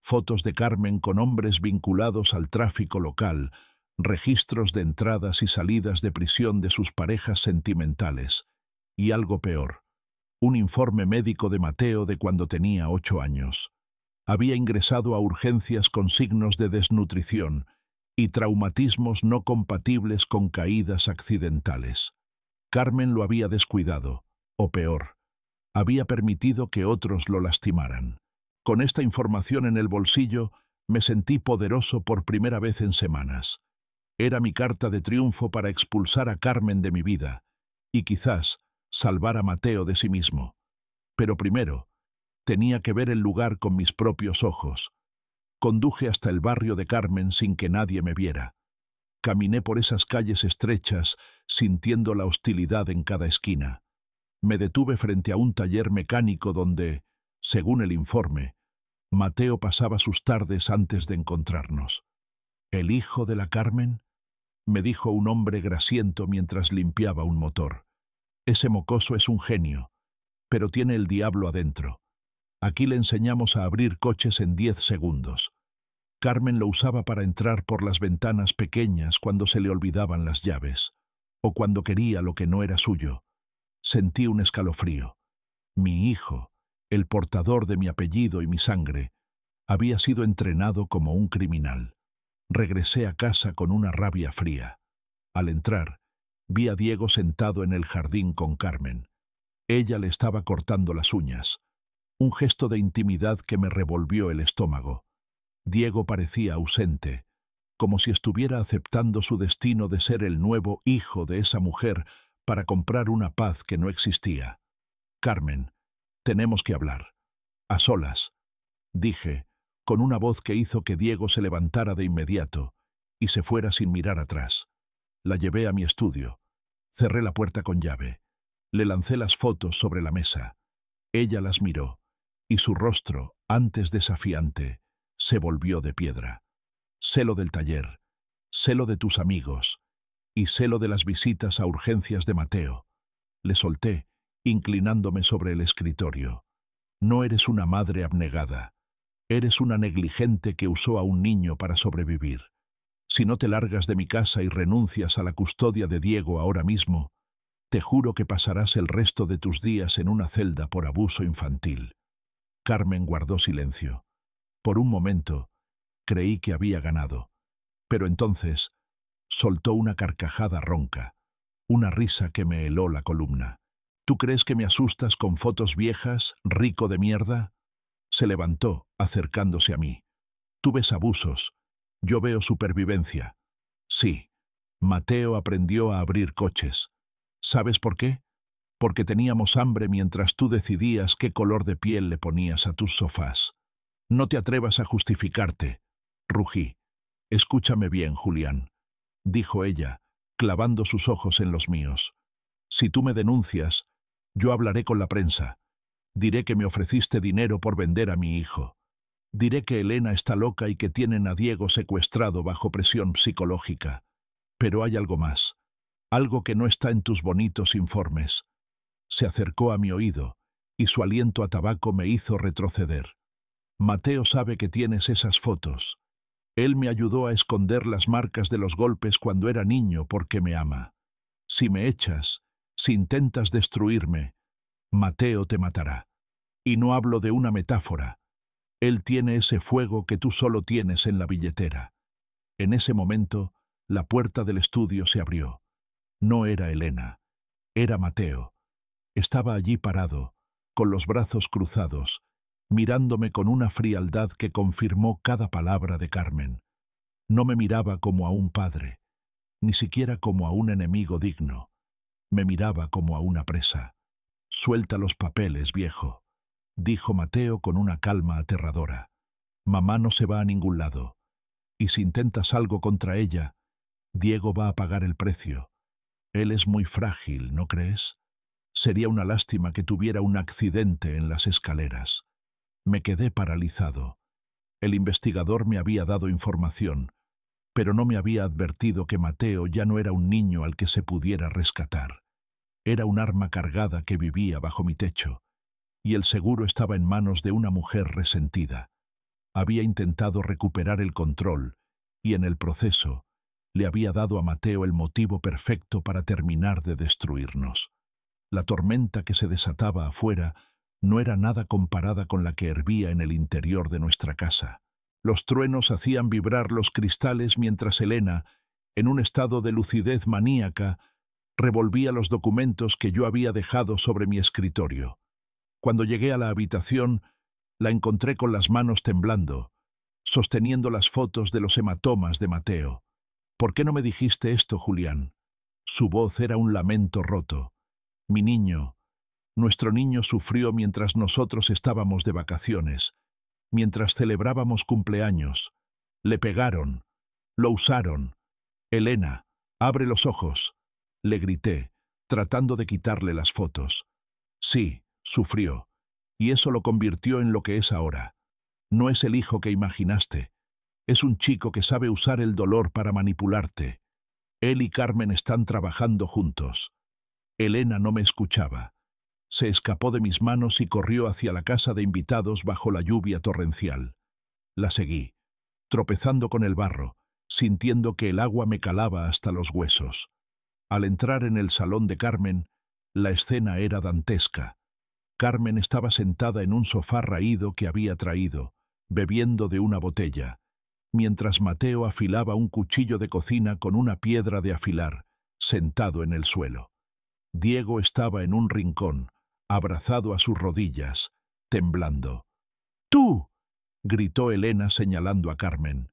Speaker 1: Fotos de Carmen con hombres vinculados al tráfico local, registros de entradas y salidas de prisión de sus parejas sentimentales, y algo peor, un informe médico de Mateo de cuando tenía 8 años. Había ingresado a urgencias con signos de desnutrición y traumatismos no compatibles con caídas accidentales. Carmen lo había descuidado, o peor, había permitido que otros lo lastimaran. Con esta información en el bolsillo, me sentí poderoso por primera vez en semanas. Era mi carta de triunfo para expulsar a Carmen de mi vida y quizás salvar a Mateo de sí mismo. Pero primero, tenía que ver el lugar con mis propios ojos. Conduje hasta el barrio de Carmen sin que nadie me viera. Caminé por esas calles estrechas, sintiendo la hostilidad en cada esquina. Me detuve frente a un taller mecánico donde, según el informe, Mateo pasaba sus tardes antes de encontrarnos. ¿El hijo de la Carmen?, me dijo un hombre grasiento mientras limpiaba un motor. Ese mocoso es un genio, pero tiene el diablo adentro. Aquí le enseñamos a abrir coches en 10 segundos. Carmen lo usaba para entrar por las ventanas pequeñas cuando se le olvidaban las llaves, o cuando quería lo que no era suyo. Sentí un escalofrío. Mi hijo, el portador de mi apellido y mi sangre, había sido entrenado como un criminal. Regresé a casa con una rabia fría. Al entrar, vi a Diego sentado en el jardín con Carmen. Ella le estaba cortando las uñas. Un gesto de intimidad que me revolvió el estómago. Diego parecía ausente, como si estuviera aceptando su destino de ser el nuevo hijo de esa mujer para comprar una paz que no existía. Carmen, tenemos que hablar. A solas, dije, con una voz que hizo que Diego se levantara de inmediato y se fuera sin mirar atrás. La llevé a mi estudio. Cerré la puerta con llave. Le lancé las fotos sobre la mesa. Ella las miró, y su rostro, antes desafiante, se volvió de piedra. Sé lo del taller, sé lo de tus amigos, y sé lo de las visitas a urgencias de Mateo. Le solté, inclinándome sobre el escritorio. No eres una madre abnegada. Eres una negligente que usó a un niño para sobrevivir. Si no te largas de mi casa y renuncias a la custodia de Diego ahora mismo, te juro que pasarás el resto de tus días en una celda por abuso infantil. Carmen guardó silencio. Por un momento, creí que había ganado, pero entonces soltó una carcajada ronca, una risa que me heló la columna. ¿Tú crees que me asustas con fotos viejas, rico de mierda? Se levantó, acercándose a mí. Tú ves abusos, yo veo supervivencia. Sí, Mateo aprendió a abrir coches. ¿Sabes por qué? Porque teníamos hambre mientras tú decidías qué color de piel le ponías a tus sofás. No te atrevas a justificarte, rugí. Escúchame bien, Julián, dijo ella, clavando sus ojos en los míos. Si tú me denuncias, yo hablaré con la prensa. Diré que me ofreciste dinero por vender a mi hijo. Diré que Elena está loca y que tienen a Diego secuestrado bajo presión psicológica. Pero hay algo más, algo que no está en tus bonitos informes. Se acercó a mi oído, y su aliento a tabaco me hizo retroceder. Mateo sabe que tienes esas fotos. Él me ayudó a esconder las marcas de los golpes cuando era niño porque me ama. Si me echas, si intentas destruirme, Mateo te matará. Y no hablo de una metáfora. Él tiene ese fuego que tú solo tienes en la billetera. En ese momento, la puerta del estudio se abrió. No era Elena, era Mateo. Estaba allí parado, con los brazos cruzados, mirándome con una frialdad que confirmó cada palabra de Carmen. No me miraba como a un padre, ni siquiera como a un enemigo digno. Me miraba como a una presa. Suelta los papeles, viejo, dijo Mateo con una calma aterradora. Mamá no se va a ningún lado. Y si intentas algo contra ella, Diego va a pagar el precio. Él es muy frágil, ¿no crees? Sería una lástima que tuviera un accidente en las escaleras. Me quedé paralizado. El investigador me había dado información, pero no me había advertido que Mateo ya no era un niño al que se pudiera rescatar. Era un arma cargada que vivía bajo mi techo, y el seguro estaba en manos de una mujer resentida. Había intentado recuperar el control, y en el proceso le había dado a Mateo el motivo perfecto para terminar de destruirnos. La tormenta que se desataba afuera no era nada comparada con la que hervía en el interior de nuestra casa. Los truenos hacían vibrar los cristales mientras Elena, en un estado de lucidez maníaca, revolvía los documentos que yo había dejado sobre mi escritorio. Cuando llegué a la habitación, la encontré con las manos temblando, sosteniendo las fotos de los hematomas de Mateo. «¿Por qué no me dijiste esto, Julián?» Su voz era un lamento roto. «Mi niño, nuestro niño sufrió mientras nosotros estábamos de vacaciones, mientras celebrábamos cumpleaños. Le pegaron, lo usaron. Elena, abre los ojos», le grité, tratando de quitarle las fotos. «Sí, sufrió, y eso lo convirtió en lo que es ahora. No es el hijo que imaginaste. Es un chico que sabe usar el dolor para manipularte. Él y Carmen están trabajando juntos». Elena no me escuchaba. Se escapó de mis manos y corrió hacia la casa de invitados bajo la lluvia torrencial. La seguí, tropezando con el barro, sintiendo que el agua me calaba hasta los huesos. Al entrar en el salón de Carmen, la escena era dantesca. Carmen estaba sentada en un sofá raído que había traído, bebiendo de una botella, mientras Mateo afilaba un cuchillo de cocina con una piedra de afilar, sentado en el suelo. Diego estaba en un rincón, abrazado a sus rodillas, temblando. «¡Tú!», gritó Elena señalando a Carmen.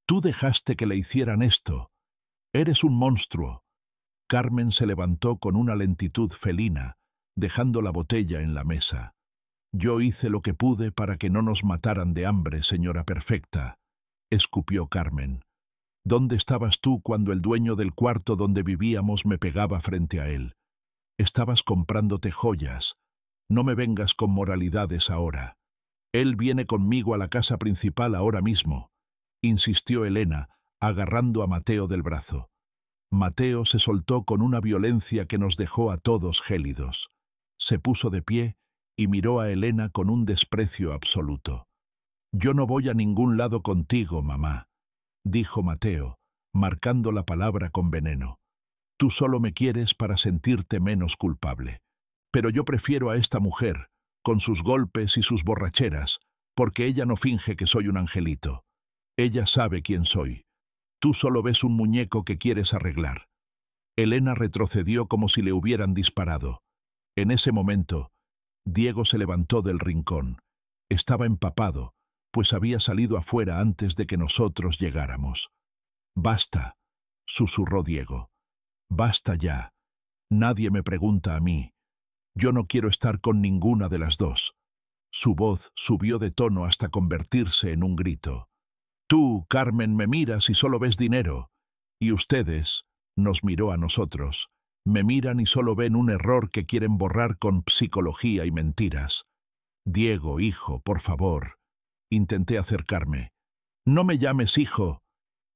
Speaker 1: «Tú dejaste que le hicieran esto. Eres un monstruo». Carmen se levantó con una lentitud felina, dejando la botella en la mesa. «Yo hice lo que pude para que no nos mataran de hambre, señora perfecta», escupió Carmen. «¿Dónde estabas tú cuando el dueño del cuarto donde vivíamos me pegaba frente a él? Estabas comprándote joyas. No me vengas con moralidades ahora. Él viene conmigo a la casa principal ahora mismo», insistió Elena, agarrando a Mateo del brazo. Mateo se soltó con una violencia que nos dejó a todos gélidos. Se puso de pie y miró a Elena con un desprecio absoluto. «Yo no voy a ningún lado contigo, mamá», dijo Mateo, marcando la palabra con veneno. «Tú solo me quieres para sentirte menos culpable. Pero yo prefiero a esta mujer, con sus golpes y sus borracheras, porque ella no finge que soy un angelito. Ella sabe quién soy. Tú solo ves un muñeco que quieres arreglar». Elena retrocedió como si le hubieran disparado. En ese momento, Diego se levantó del rincón. Estaba empapado, pues había salido afuera antes de que nosotros llegáramos. «Basta», susurró Diego. «Basta ya. Nadie me pregunta a mí. Yo no quiero estar con ninguna de las dos». Su voz subió de tono hasta convertirse en un grito. «Tú, Carmen, me miras y solo ves dinero. Y ustedes», nos miró a nosotros, «me miran y solo ven un error que quieren borrar con psicología y mentiras». «Diego, hijo, por favor». Intenté acercarme. «No me llames hijo»,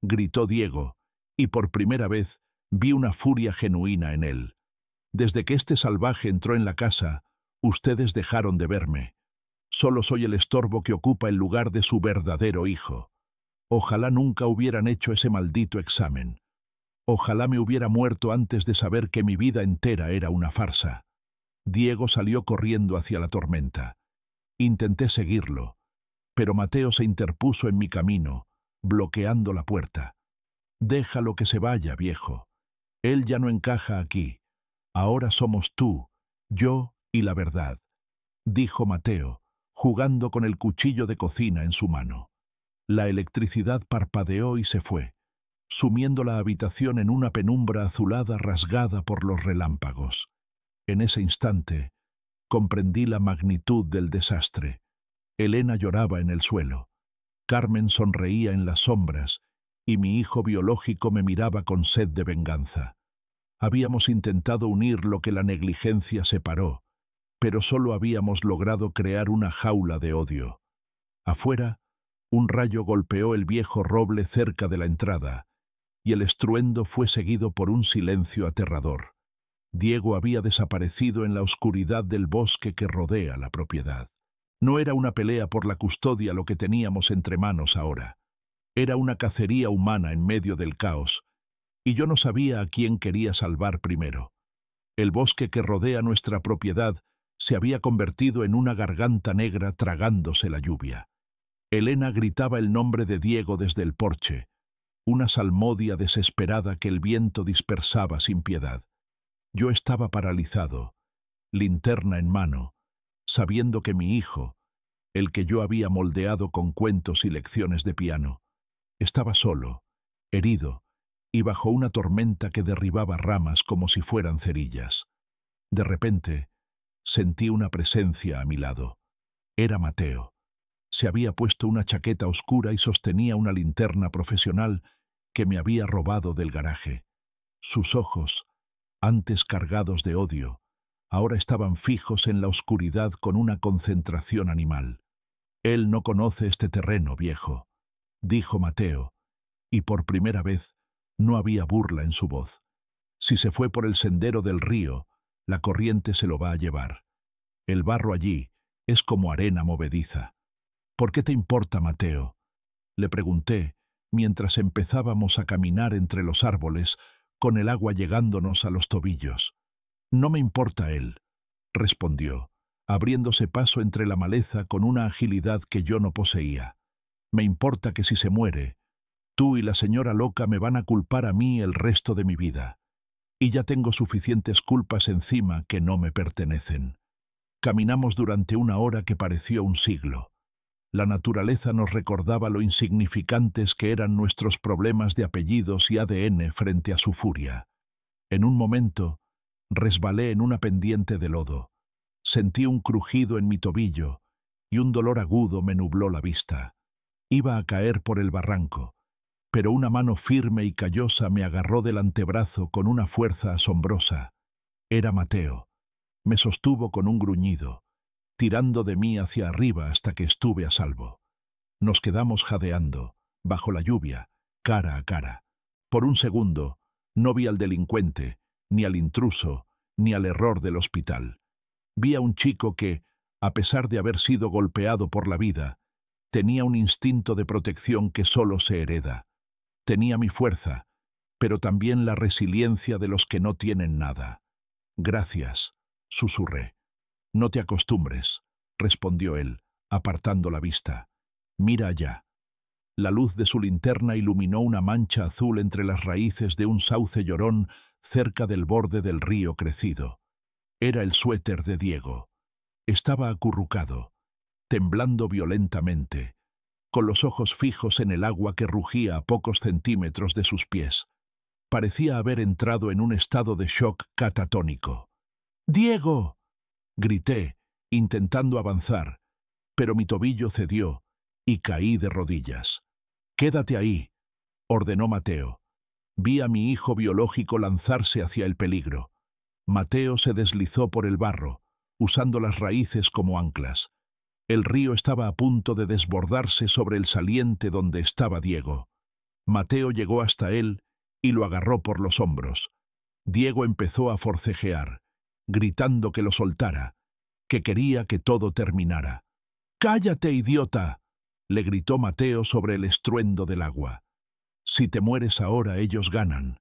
Speaker 1: gritó Diego, y por primera vez vi una furia genuina en él. «Desde que este salvaje entró en la casa, ustedes dejaron de verme. Solo soy el estorbo que ocupa el lugar de su verdadero hijo. Ojalá nunca hubieran hecho ese maldito examen. Ojalá me hubiera muerto antes de saber que mi vida entera era una farsa». Diego salió corriendo hacia la tormenta. Intenté seguirlo, pero Mateo se interpuso en mi camino, bloqueando la puerta. «Déjalo que se vaya, viejo. Él ya no encaja aquí. Ahora somos tú, yo y la verdad», dijo Mateo, jugando con el cuchillo de cocina en su mano. La electricidad parpadeó y se fue, sumiendo la habitación en una penumbra azulada rasgada por los relámpagos. En ese instante, comprendí la magnitud del desastre. Elena lloraba en el suelo. Carmen sonreía en las sombras y mi hijo biológico me miraba con sed de venganza. Habíamos intentado unir lo que la negligencia separó, pero solo habíamos logrado crear una jaula de odio. Afuera, un rayo golpeó el viejo roble cerca de la entrada, y el estruendo fue seguido por un silencio aterrador. Diego había desaparecido en la oscuridad del bosque que rodea la propiedad. No era una pelea por la custodia lo que teníamos entre manos ahora. Era una cacería humana en medio del caos, y yo no sabía a quién quería salvar primero. El bosque que rodea nuestra propiedad se había convertido en una garganta negra tragándose la lluvia. Elena gritaba el nombre de Diego desde el porche, una salmodia desesperada que el viento dispersaba sin piedad. Yo estaba paralizado, linterna en mano, sabiendo que mi hijo, el que yo había moldeado con cuentos y lecciones de piano, estaba solo, herido, y bajo una tormenta que derribaba ramas como si fueran cerillas. De repente, sentí una presencia a mi lado. Era Mateo. Se había puesto una chaqueta oscura y sostenía una linterna profesional que me había robado del garaje. Sus ojos, antes cargados de odio, ahora estaban fijos en la oscuridad con una concentración animal. «Él no conoce este terreno, viejo», dijo Mateo, y por primera vez no había burla en su voz. «Si se fue por el sendero del río, la corriente se lo va a llevar. El barro allí es como arena movediza». «¿Por qué te importa, Mateo?», le pregunté, mientras empezábamos a caminar entre los árboles, con el agua llegándonos a los tobillos. «No me importa él», respondió, abriéndose paso entre la maleza con una agilidad que yo no poseía. «Me importa que si se muere, tú y la señora loca me van a culpar a mí el resto de mi vida. Y ya tengo suficientes culpas encima que no me pertenecen». Caminamos durante una hora que pareció un siglo. La naturaleza nos recordaba lo insignificantes que eran nuestros problemas de apellidos y ADN frente a su furia. En un momento, resbalé en una pendiente de lodo. Sentí un crujido en mi tobillo y un dolor agudo me nubló la vista. Iba a caer por el barranco, pero una mano firme y callosa me agarró del antebrazo con una fuerza asombrosa. Era Mateo. Me sostuvo con un gruñido, tirando de mí hacia arriba hasta que estuve a salvo. Nos quedamos jadeando, bajo la lluvia, cara a cara. Por un segundo, no vi al delincuente, ni al intruso, ni al error del hospital. Vi a un chico que, a pesar de haber sido golpeado por la vida, tenía un instinto de protección que solo se hereda. Tenía mi fuerza, pero también la resiliencia de los que no tienen nada. «Gracias», susurré. «No te acostumbres», respondió él, apartando la vista. «Mira allá». La luz de su linterna iluminó una mancha azul entre las raíces de un sauce llorón cerca del borde del río crecido. Era el suéter de Diego. Estaba acurrucado, temblando violentamente, con los ojos fijos en el agua que rugía a pocos centímetros de sus pies. Parecía haber entrado en un estado de shock catatónico. «¡Diego!», grité, intentando avanzar, pero mi tobillo cedió y caí de rodillas. «Quédate ahí», ordenó Mateo. Vi a mi hijo biológico lanzarse hacia el peligro. Mateo se deslizó por el barro, usando las raíces como anclas. El río estaba a punto de desbordarse sobre el saliente donde estaba Diego. Mateo llegó hasta él y lo agarró por los hombros. Diego empezó a forcejear, gritando que lo soltara, que quería que todo terminara. «¡Cállate, idiota!», le gritó Mateo sobre el estruendo del agua. «Si te mueres ahora, ellos ganan.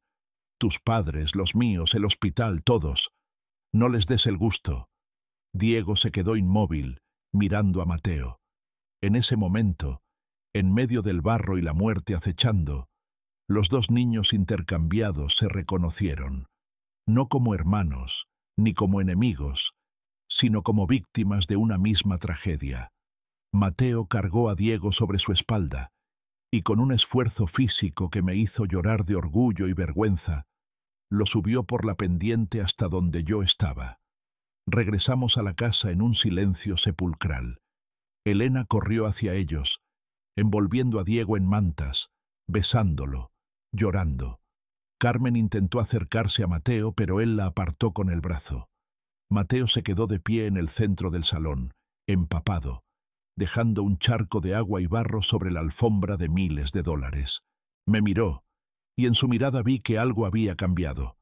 Speaker 1: Tus padres, los míos, el hospital, todos. No les des el gusto». Diego se quedó inmóvil, mirando a Mateo. En ese momento, en medio del barro y la muerte acechando, los dos niños intercambiados se reconocieron, no como hermanos, ni como enemigos, sino como víctimas de una misma tragedia. Mateo cargó a Diego sobre su espalda, y con un esfuerzo físico que me hizo llorar de orgullo y vergüenza, lo subió por la pendiente hasta donde yo estaba. Regresamos a la casa en un silencio sepulcral. Elena corrió hacia ellos, envolviendo a Diego en mantas, besándolo, llorando. Carmen intentó acercarse a Mateo, pero él la apartó con el brazo. Mateo se quedó de pie en el centro del salón, empapado, dejando un charco de agua y barro sobre la alfombra de miles de dólares. Me miró, y en su mirada vi que algo había cambiado.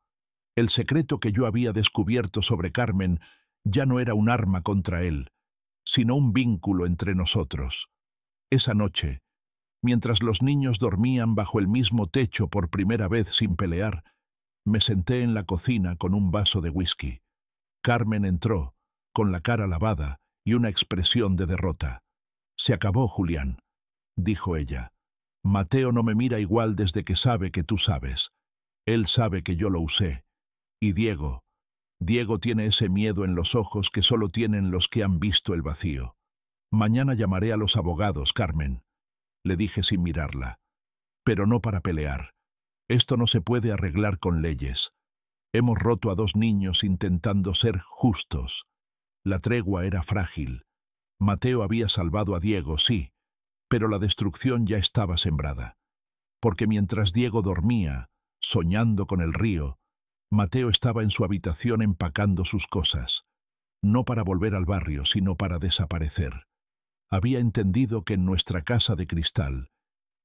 Speaker 1: El secreto que yo había descubierto sobre Carmen ya no era un arma contra él, sino un vínculo entre nosotros. Esa noche, mientras los niños dormían bajo el mismo techo por primera vez sin pelear, me senté en la cocina con un vaso de whisky. Carmen entró, con la cara lavada y una expresión de derrota. «Se acabó, Julián», dijo ella. «Mateo no me mira igual desde que sabe que tú sabes. Él sabe que yo lo usé. Y Diego tiene ese miedo en los ojos que solo tienen los que han visto el vacío. Mañana llamaré a los abogados, Carmen», le dije sin mirarla. «Pero no para pelear. Esto no se puede arreglar con leyes. Hemos roto a 2 niños intentando ser justos. La tregua era frágil. Mateo había salvado a Diego, sí, pero la destrucción ya estaba sembrada. Porque mientras Diego dormía, soñando con el río, Mateo estaba en su habitación empacando sus cosas, no para volver al barrio, sino para desaparecer. Había entendido que en nuestra casa de cristal,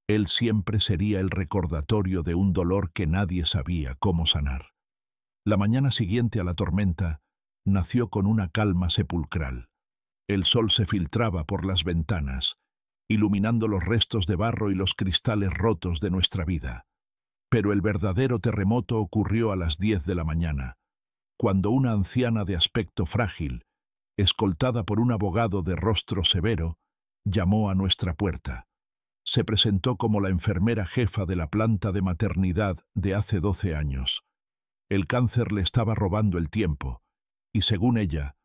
Speaker 1: él siempre sería el recordatorio de un dolor que nadie sabía cómo sanar. La mañana siguiente a la tormenta nació con una calma sepulcral. El sol se filtraba por las ventanas, iluminando los restos de barro y los cristales rotos de nuestra vida. Pero el verdadero terremoto ocurrió a las 10 de la mañana, cuando una anciana de aspecto frágil, escoltada por un abogado de rostro severo, llamó a nuestra puerta. Se presentó como la enfermera jefa de la planta de maternidad de hace 12 años. El cáncer le estaba robando el tiempo, y según ella,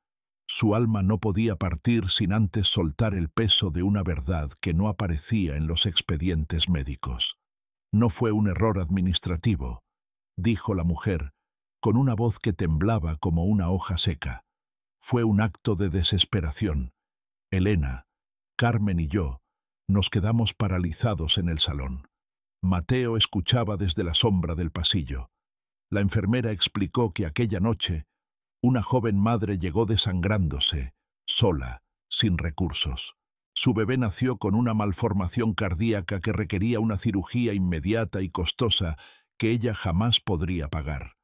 Speaker 1: su alma no podía partir sin antes soltar el peso de una verdad que no aparecía en los expedientes médicos. «No fue un error administrativo», dijo la mujer, con una voz que temblaba como una hoja seca. «Fue un acto de desesperación. Elena, Carmen y yo nos quedamos paralizados en el salón. Mateo escuchaba desde la sombra del pasillo. La enfermera explicó que aquella noche una joven madre llegó desangrándose, sola, sin recursos. Su bebé nació con una malformación cardíaca que requería una cirugía inmediata y costosa que ella jamás podría pagar.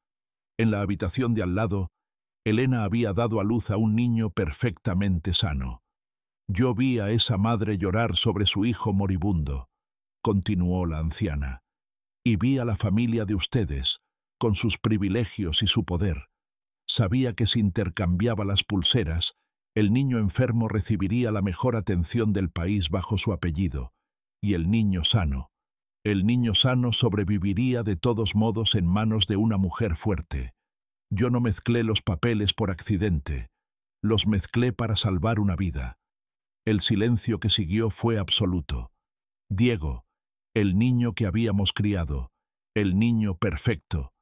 Speaker 1: En la habitación de al lado, Elena había dado a luz a un niño perfectamente sano. Yo vi a esa madre llorar sobre su hijo moribundo», continuó la anciana, «y vi a la familia de ustedes, con sus privilegios y su poder. Sabía que si intercambiaba las pulseras, el niño enfermo recibiría la mejor atención del país bajo su apellido, y el niño sano sobreviviría de todos modos en manos de una mujer fuerte. Yo no mezclé los papeles por accidente, los mezclé para salvar una vida». El silencio que siguió fue absoluto. Diego, el niño que habíamos criado, el niño perfecto,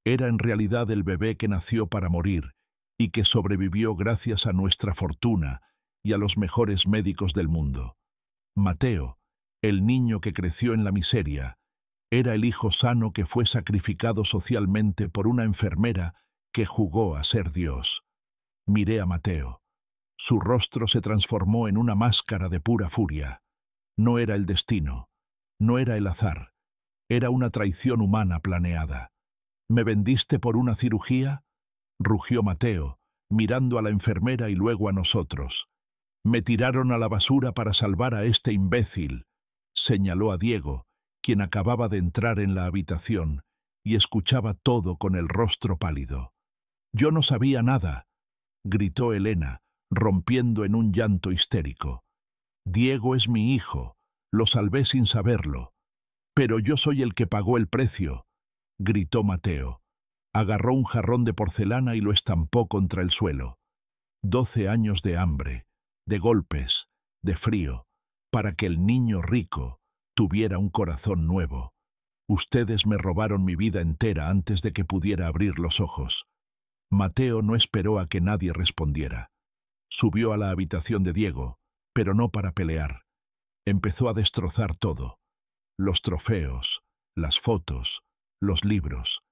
Speaker 1: era en realidad el bebé que nació para morir y que sobrevivió gracias a nuestra fortuna y a los mejores médicos del mundo. Mateo, el niño que creció en la miseria, era el hijo sano que fue sacrificado socialmente por una enfermera que jugó a ser Dios. Miré a Mateo. Su rostro se transformó en una máscara de pura furia. No era el destino, no era el azar, era una traición humana planeada. «¿Me vendiste por una cirugía?», rugió Mateo, mirando a la enfermera y luego a nosotros. «Me tiraron a la basura para salvar a este imbécil», señaló a Diego, quien acababa de entrar en la habitación y escuchaba todo con el rostro pálido. «Yo no sabía nada», gritó Elena, rompiendo en un llanto histérico. «Diego es mi hijo, lo salvé sin saberlo. Pero yo soy el que pagó el precio», gritó Mateo. Agarró un jarrón de porcelana y lo estampó contra el suelo. 12 años de hambre, de golpes, de frío, para que el niño rico tuviera un corazón nuevo. Ustedes me robaron mi vida entera antes de que pudiera abrir los ojos. Mateo no esperó a que nadie respondiera. Subió a la habitación de Diego, pero no para pelear. Empezó a destrozar todo. Los trofeos, las fotos, los libros.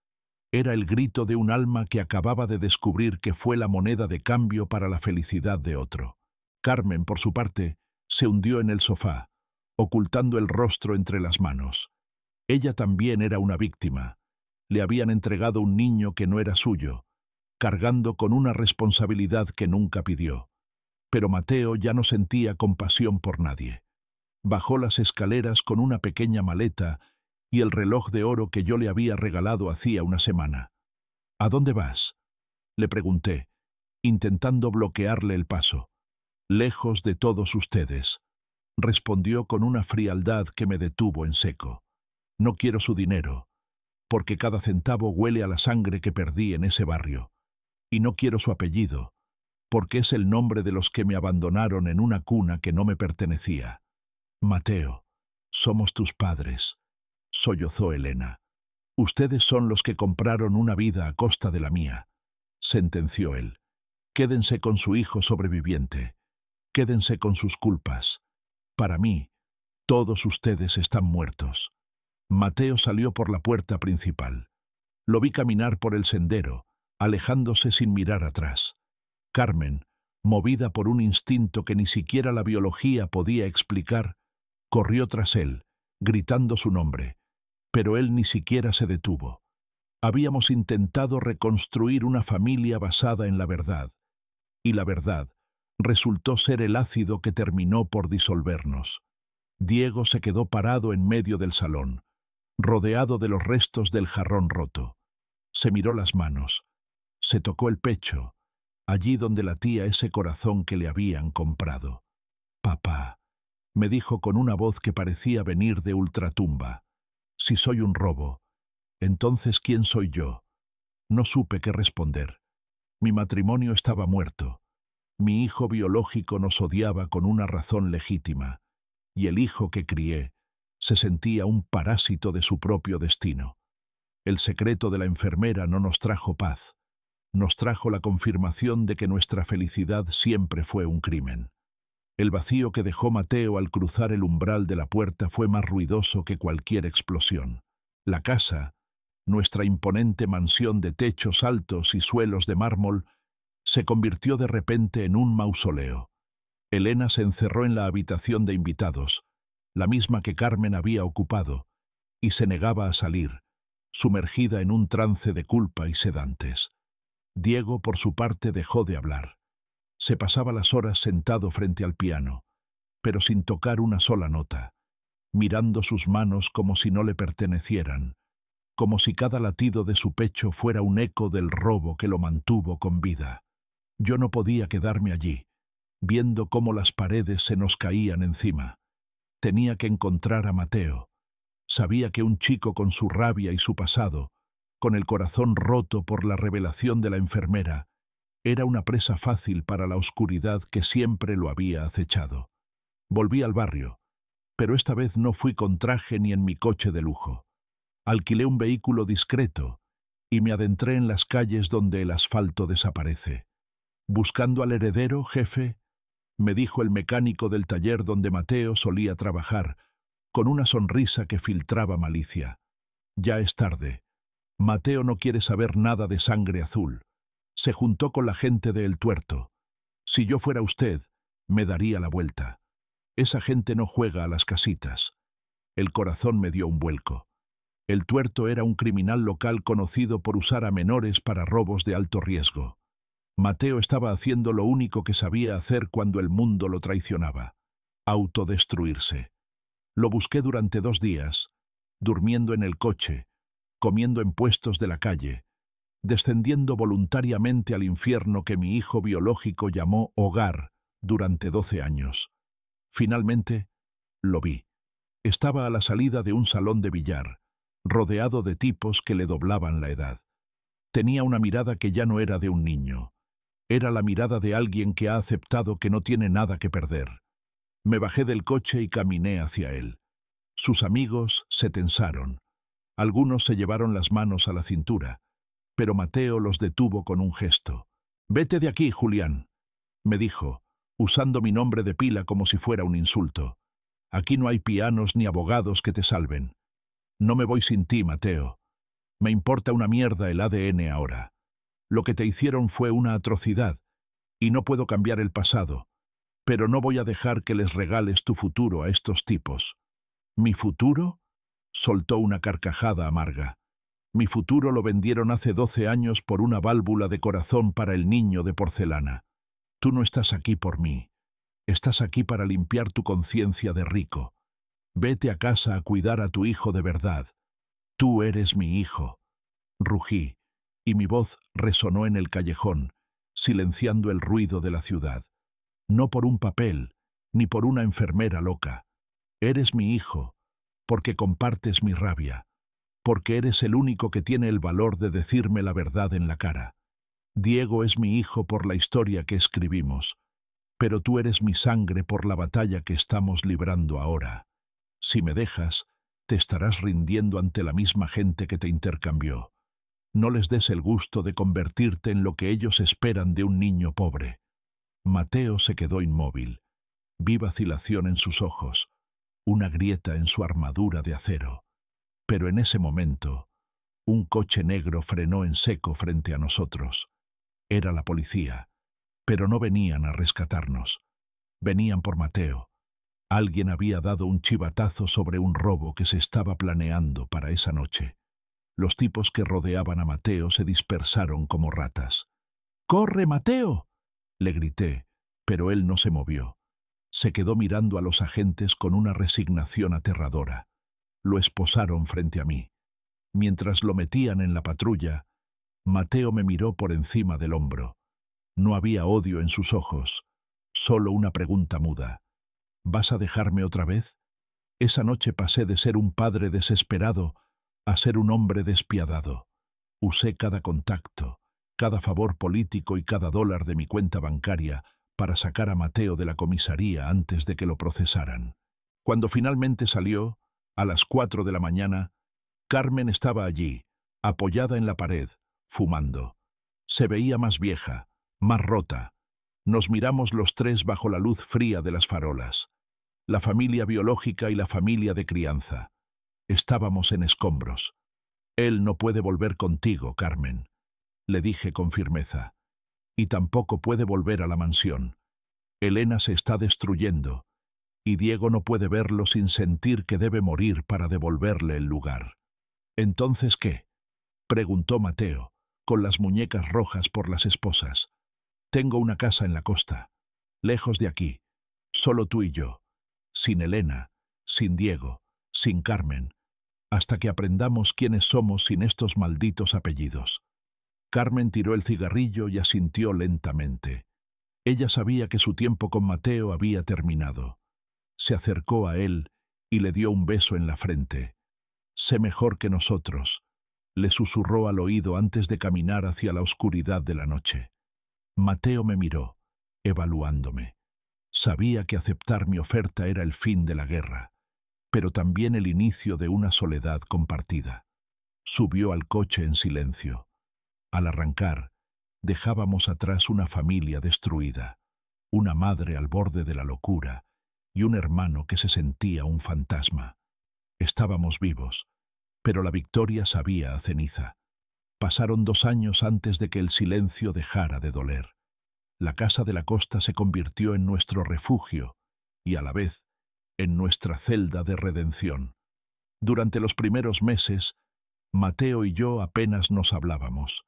Speaker 1: Era el grito de un alma que acababa de descubrir que fue la moneda de cambio para la felicidad de otro. Carmen, por su parte, se hundió en el sofá, ocultando el rostro entre las manos. Ella también era una víctima. Le habían entregado un niño que no era suyo, cargando con una responsabilidad que nunca pidió. Pero Mateo ya no sentía compasión por nadie. Bajó las escaleras con una pequeña maleta y el reloj de oro que yo le había regalado hacía una semana. ¿A dónde vas?, le pregunté, intentando bloquearle el paso. Lejos de todos ustedes, respondió con una frialdad que me detuvo en seco. No quiero su dinero, porque cada centavo huele a la sangre que perdí en ese barrio. Y no quiero su apellido, porque es el nombre de los que me abandonaron en una cuna que no me pertenecía. Mateo, somos tus padres, sollozó Elena. Ustedes son los que compraron una vida a costa de la mía, sentenció él. Quédense con su hijo sobreviviente. Quédense con sus culpas. Para mí, todos ustedes están muertos. Mateo salió por la puerta principal. Lo vi caminar por el sendero, alejándose sin mirar atrás. Carmen, movida por un instinto que ni siquiera la biología podía explicar, corrió tras él, gritando su nombre, pero él ni siquiera se detuvo. Habíamos intentado reconstruir una familia basada en la verdad, y la verdad resultó ser el ácido que terminó por disolvernos. Diego se quedó parado en medio del salón, rodeado de los restos del jarrón roto. Se miró las manos, se tocó el pecho, allí donde latía ese corazón que le habían comprado. «Papá», me dijo con una voz que parecía venir de ultratumba, «si soy un robo, entonces ¿quién soy yo?». No supe qué responder. Mi matrimonio estaba muerto. Mi hijo biológico nos odiaba con una razón legítima, y el hijo que crié se sentía un parásito de su propio destino. El secreto de la enfermera no nos trajo paz, nos trajo la confirmación de que nuestra felicidad siempre fue un crimen. El vacío que dejó Mateo al cruzar el umbral de la puerta fue más ruidoso que cualquier explosión. La casa, nuestra imponente mansión de techos altos y suelos de mármol, se convirtió de repente en un mausoleo. Elena se encerró en la habitación de invitados, la misma que Carmen había ocupado, y se negaba a salir, sumergida en un trance de culpa y sedantes. Diego, por su parte, dejó de hablar. Se pasaba las horas sentado frente al piano, pero sin tocar una sola nota, mirando sus manos como si no le pertenecieran, como si cada latido de su pecho fuera un eco del robo que lo mantuvo con vida. Yo no podía quedarme allí, viendo cómo las paredes se nos caían encima. Tenía que encontrar a Mateo. Sabía que un chico con su rabia y su pasado, con el corazón roto por la revelación de la enfermera, era una presa fácil para la oscuridad que siempre lo había acechado. Volví al barrio, pero esta vez no fui con traje ni en mi coche de lujo. Alquilé un vehículo discreto y me adentré en las calles donde el asfalto desaparece. «¿Buscando al heredero, jefe?», me dijo el mecánico del taller donde Mateo solía trabajar, con una sonrisa que filtraba malicia. «Ya es tarde. Mateo no quiere saber nada de sangre azul. Se juntó con la gente de El Tuerto. Si yo fuera usted, me daría la vuelta. Esa gente no juega a las casitas». El corazón me dio un vuelco. El Tuerto era un criminal local conocido por usar a menores para robos de alto riesgo. Mateo estaba haciendo lo único que sabía hacer cuando el mundo lo traicionaba: autodestruirse. Lo busqué durante 2 días, durmiendo en el coche, comiendo en puestos de la calle, descendiendo voluntariamente al infierno que mi hijo biológico llamó hogar durante 12 años. Finalmente, lo vi. Estaba a la salida de un salón de billar, rodeado de tipos que le doblaban la edad. Tenía una mirada que ya no era de un niño. Era la mirada de alguien que ha aceptado que no tiene nada que perder. Me bajé del coche y caminé hacia él. Sus amigos se tensaron. Algunos se llevaron las manos a la cintura, pero Mateo los detuvo con un gesto. «Vete de aquí, Julián», me dijo, usando mi nombre de pila como si fuera un insulto. Aquí no hay pianos ni abogados que te salven. No me voy sin ti, Mateo. Me importa una mierda el ADN ahora. Lo que te hicieron fue una atrocidad, y no puedo cambiar el pasado, pero no voy a dejar que les regales tu futuro a estos tipos. ¿Mi futuro? Soltó una carcajada amarga. Mi futuro lo vendieron hace 12 años por una válvula de corazón para el niño de porcelana. Tú no estás aquí por mí. Estás aquí para limpiar tu conciencia de rico. Vete a casa a cuidar a tu hijo de verdad. Tú eres mi hijo. Rugí, y mi voz resonó en el callejón, silenciando el ruido de la ciudad. No por un papel, ni por una enfermera loca. Eres mi hijo, porque compartes mi rabia, porque eres el único que tiene el valor de decirme la verdad en la cara. Diego es mi hijo por la historia que escribimos, pero tú eres mi sangre por la batalla que estamos librando ahora. Si me dejas, te estarás rindiendo ante la misma gente que te intercambió. No les des el gusto de convertirte en lo que ellos esperan de un niño pobre. Mateo se quedó inmóvil. Vi vacilación en sus ojos, una grieta en su armadura de acero. Pero en ese momento, un coche negro frenó en seco frente a nosotros. Era la policía, pero no venían a rescatarnos. Venían por Mateo. Alguien había dado un chivatazo sobre un robo que se estaba planeando para esa noche. Los tipos que rodeaban a Mateo se dispersaron como ratas. ¡Corre, Mateo!, le grité, pero él no se movió. Se quedó mirando a los agentes con una resignación aterradora. Lo esposaron frente a mí. Mientras lo metían en la patrulla, Mateo me miró por encima del hombro. No había odio en sus ojos, solo una pregunta muda. ¿Vas a dejarme otra vez? Esa noche pasé de ser un padre desesperado a ser un hombre despiadado. Usé cada contacto, cada favor político y cada dólar de mi cuenta bancaria para sacar a Mateo de la comisaría antes de que lo procesaran. Cuando finalmente salió, a las 4 de la mañana, Carmen estaba allí, apoyada en la pared, fumando. Se veía más vieja, más rota. Nos miramos los tres bajo la luz fría de las farolas. La familia biológica y la familia de crianza. Estábamos en escombros. Él no puede volver contigo, Carmen, le dije con firmeza. Y tampoco puede volver a la mansión. Elena se está destruyendo, y Diego no puede verlo sin sentir que debe morir para devolverle el lugar. ¿Entonces qué?, preguntó Mateo, con las muñecas rojas por las esposas. Tengo una casa en la costa, lejos de aquí, solo tú y yo, sin Elena, sin Diego, sin Carmen, hasta que aprendamos quiénes somos sin estos malditos apellidos. Carmen tiró el cigarrillo y asintió lentamente. Ella sabía que su tiempo con Mateo había terminado. Se acercó a él y le dio un beso en la frente. «Sé mejor que nosotros», le susurró al oído antes de caminar hacia la oscuridad de la noche. Mateo me miró, evaluándome. Sabía que aceptar mi oferta era el fin de la guerra, pero también el inicio de una soledad compartida. Subió al coche en silencio. Al arrancar, dejábamos atrás una familia destruida, una madre al borde de la locura y un hermano que se sentía un fantasma. Estábamos vivos, pero la victoria sabía a ceniza. Pasaron 2 años antes de que el silencio dejara de doler. La casa de la costa se convirtió en nuestro refugio y, a la vez, en nuestra celda de redención. Durante los primeros meses, Mateo y yo apenas nos hablábamos.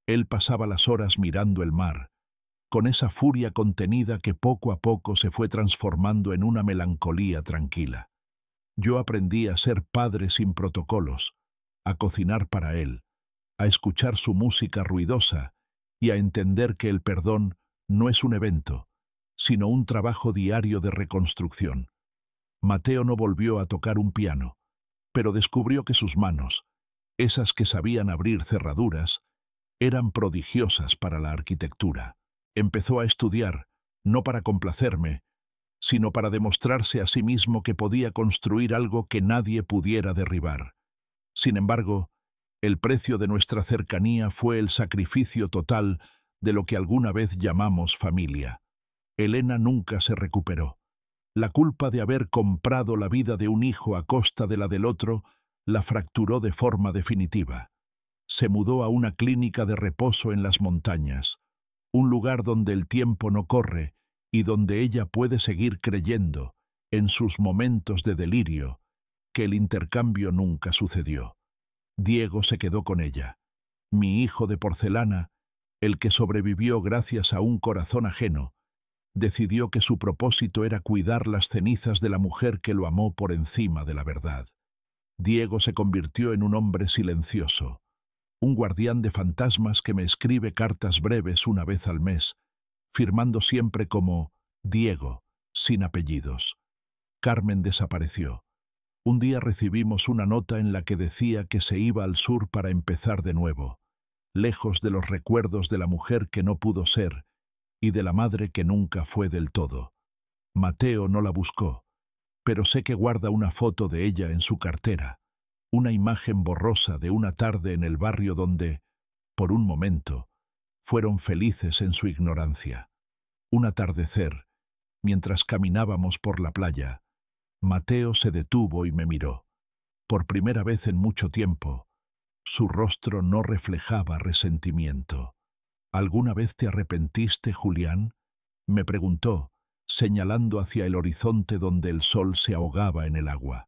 Speaker 1: Él pasaba las horas mirando el mar, con esa furia contenida que poco a poco se fue transformando en una melancolía tranquila. Yo aprendí a ser padre sin protocolos, a cocinar para él, a escuchar su música ruidosa y a entender que el perdón no es un evento, sino un trabajo diario de reconstrucción. Mateo no volvió a tocar un piano, pero descubrió que sus manos, esas que sabían abrir cerraduras, eran prodigiosas para la arquitectura. Empezó a estudiar, no para complacerme, sino para demostrarse a sí mismo que podía construir algo que nadie pudiera derribar. Sin embargo, el precio de nuestra cercanía fue el sacrificio total de lo que alguna vez llamamos familia. Elena nunca se recuperó. La culpa de haber comprado la vida de un hijo a costa de la del otro la fracturó de forma definitiva. Se mudó a una clínica de reposo en las montañas, un lugar donde el tiempo no corre y donde ella puede seguir creyendo, en sus momentos de delirio, que el intercambio nunca sucedió. Diego se quedó con ella, mi hijo de porcelana, el que sobrevivió gracias a un corazón ajeno. Decidió que su propósito era cuidar las cenizas de la mujer que lo amó por encima de la verdad. Diego se convirtió en un hombre silencioso, un guardián de fantasmas que me escribe cartas breves una vez al mes, firmando siempre como Diego, sin apellidos. Carmen desapareció. Un día recibimos una nota en la que decía que se iba al sur para empezar de nuevo, lejos de los recuerdos de la mujer que no pudo ser y de la madre que nunca fue del todo. Mateo no la buscó, pero sé que guarda una foto de ella en su cartera, una imagen borrosa de una tarde en el barrio donde, por un momento, fueron felices en su ignorancia. Un atardecer, mientras caminábamos por la playa, Mateo se detuvo y me miró. Por primera vez en mucho tiempo, su rostro no reflejaba resentimiento. ¿Alguna vez te arrepentiste, Julián?, me preguntó, señalando hacia el horizonte donde el sol se ahogaba en el agua.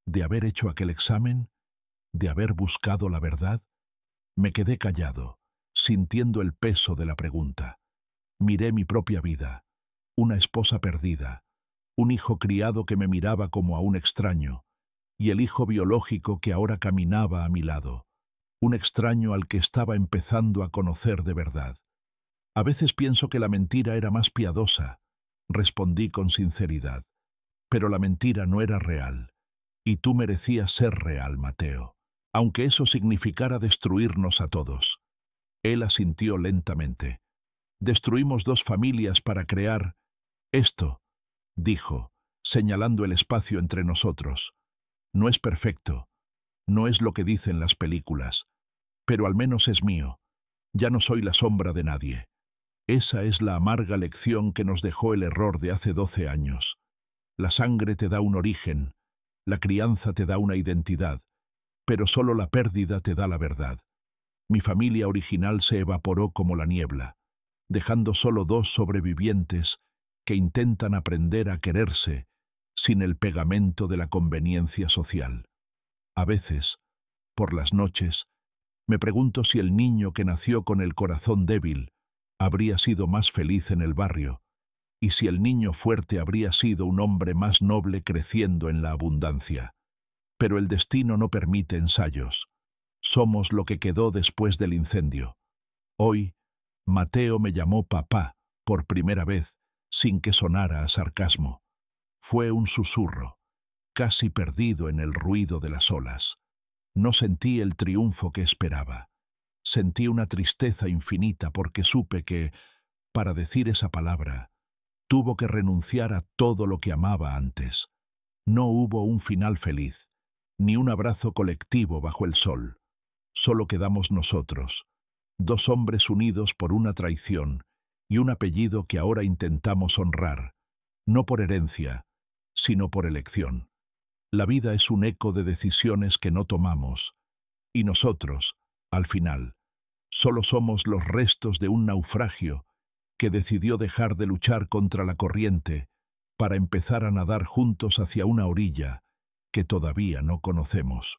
Speaker 1: ¿De haber hecho aquel examen? ¿De haber buscado la verdad? Me quedé callado, sintiendo el peso de la pregunta. Miré mi propia vida, una esposa perdida, un hijo criado que me miraba como a un extraño, y el hijo biológico que ahora caminaba a mi lado, un extraño al que estaba empezando a conocer de verdad. A veces pienso que la mentira era más piadosa, respondí con sinceridad, pero la mentira no era real, y tú merecías ser real, Mateo, aunque eso significara destruirnos a todos. Él asintió lentamente. Destruimos 2 familias para crear esto, dijo, señalando el espacio entre nosotros. No es perfecto, no es lo que dicen las películas, pero al menos es mío. Ya no soy la sombra de nadie. Esa es la amarga lección que nos dejó el error de hace 12 años. La sangre te da un origen, la crianza te da una identidad, pero solo la pérdida te da la verdad. Mi familia original se evaporó como la niebla, dejando solo 2 sobrevivientes que intentan aprender a quererse sin el pegamento de la conveniencia social. A veces, por las noches, me pregunto si el niño que nació con el corazón débil habría sido más feliz en el barrio, y si el niño fuerte habría sido un hombre más noble creciendo en la abundancia. Pero el destino no permite ensayos. Somos lo que quedó después del incendio. Hoy, Mateo me llamó papá por primera vez, sin que sonara a sarcasmo. Fue un susurro, casi perdido en el ruido de las olas. No sentí el triunfo que esperaba. Sentí una tristeza infinita porque supe que, para decir esa palabra, tuvo que renunciar a todo lo que amaba antes. No hubo un final feliz, ni un abrazo colectivo bajo el sol. Solo quedamos nosotros, 2 hombres unidos por una traición y un apellido que ahora intentamos honrar, no por herencia, sino por elección. La vida es un eco de decisiones que no tomamos, y nosotros, al final, solo somos los restos de un naufragio que decidió dejar de luchar contra la corriente para empezar a nadar juntos hacia una orilla que todavía no conocemos.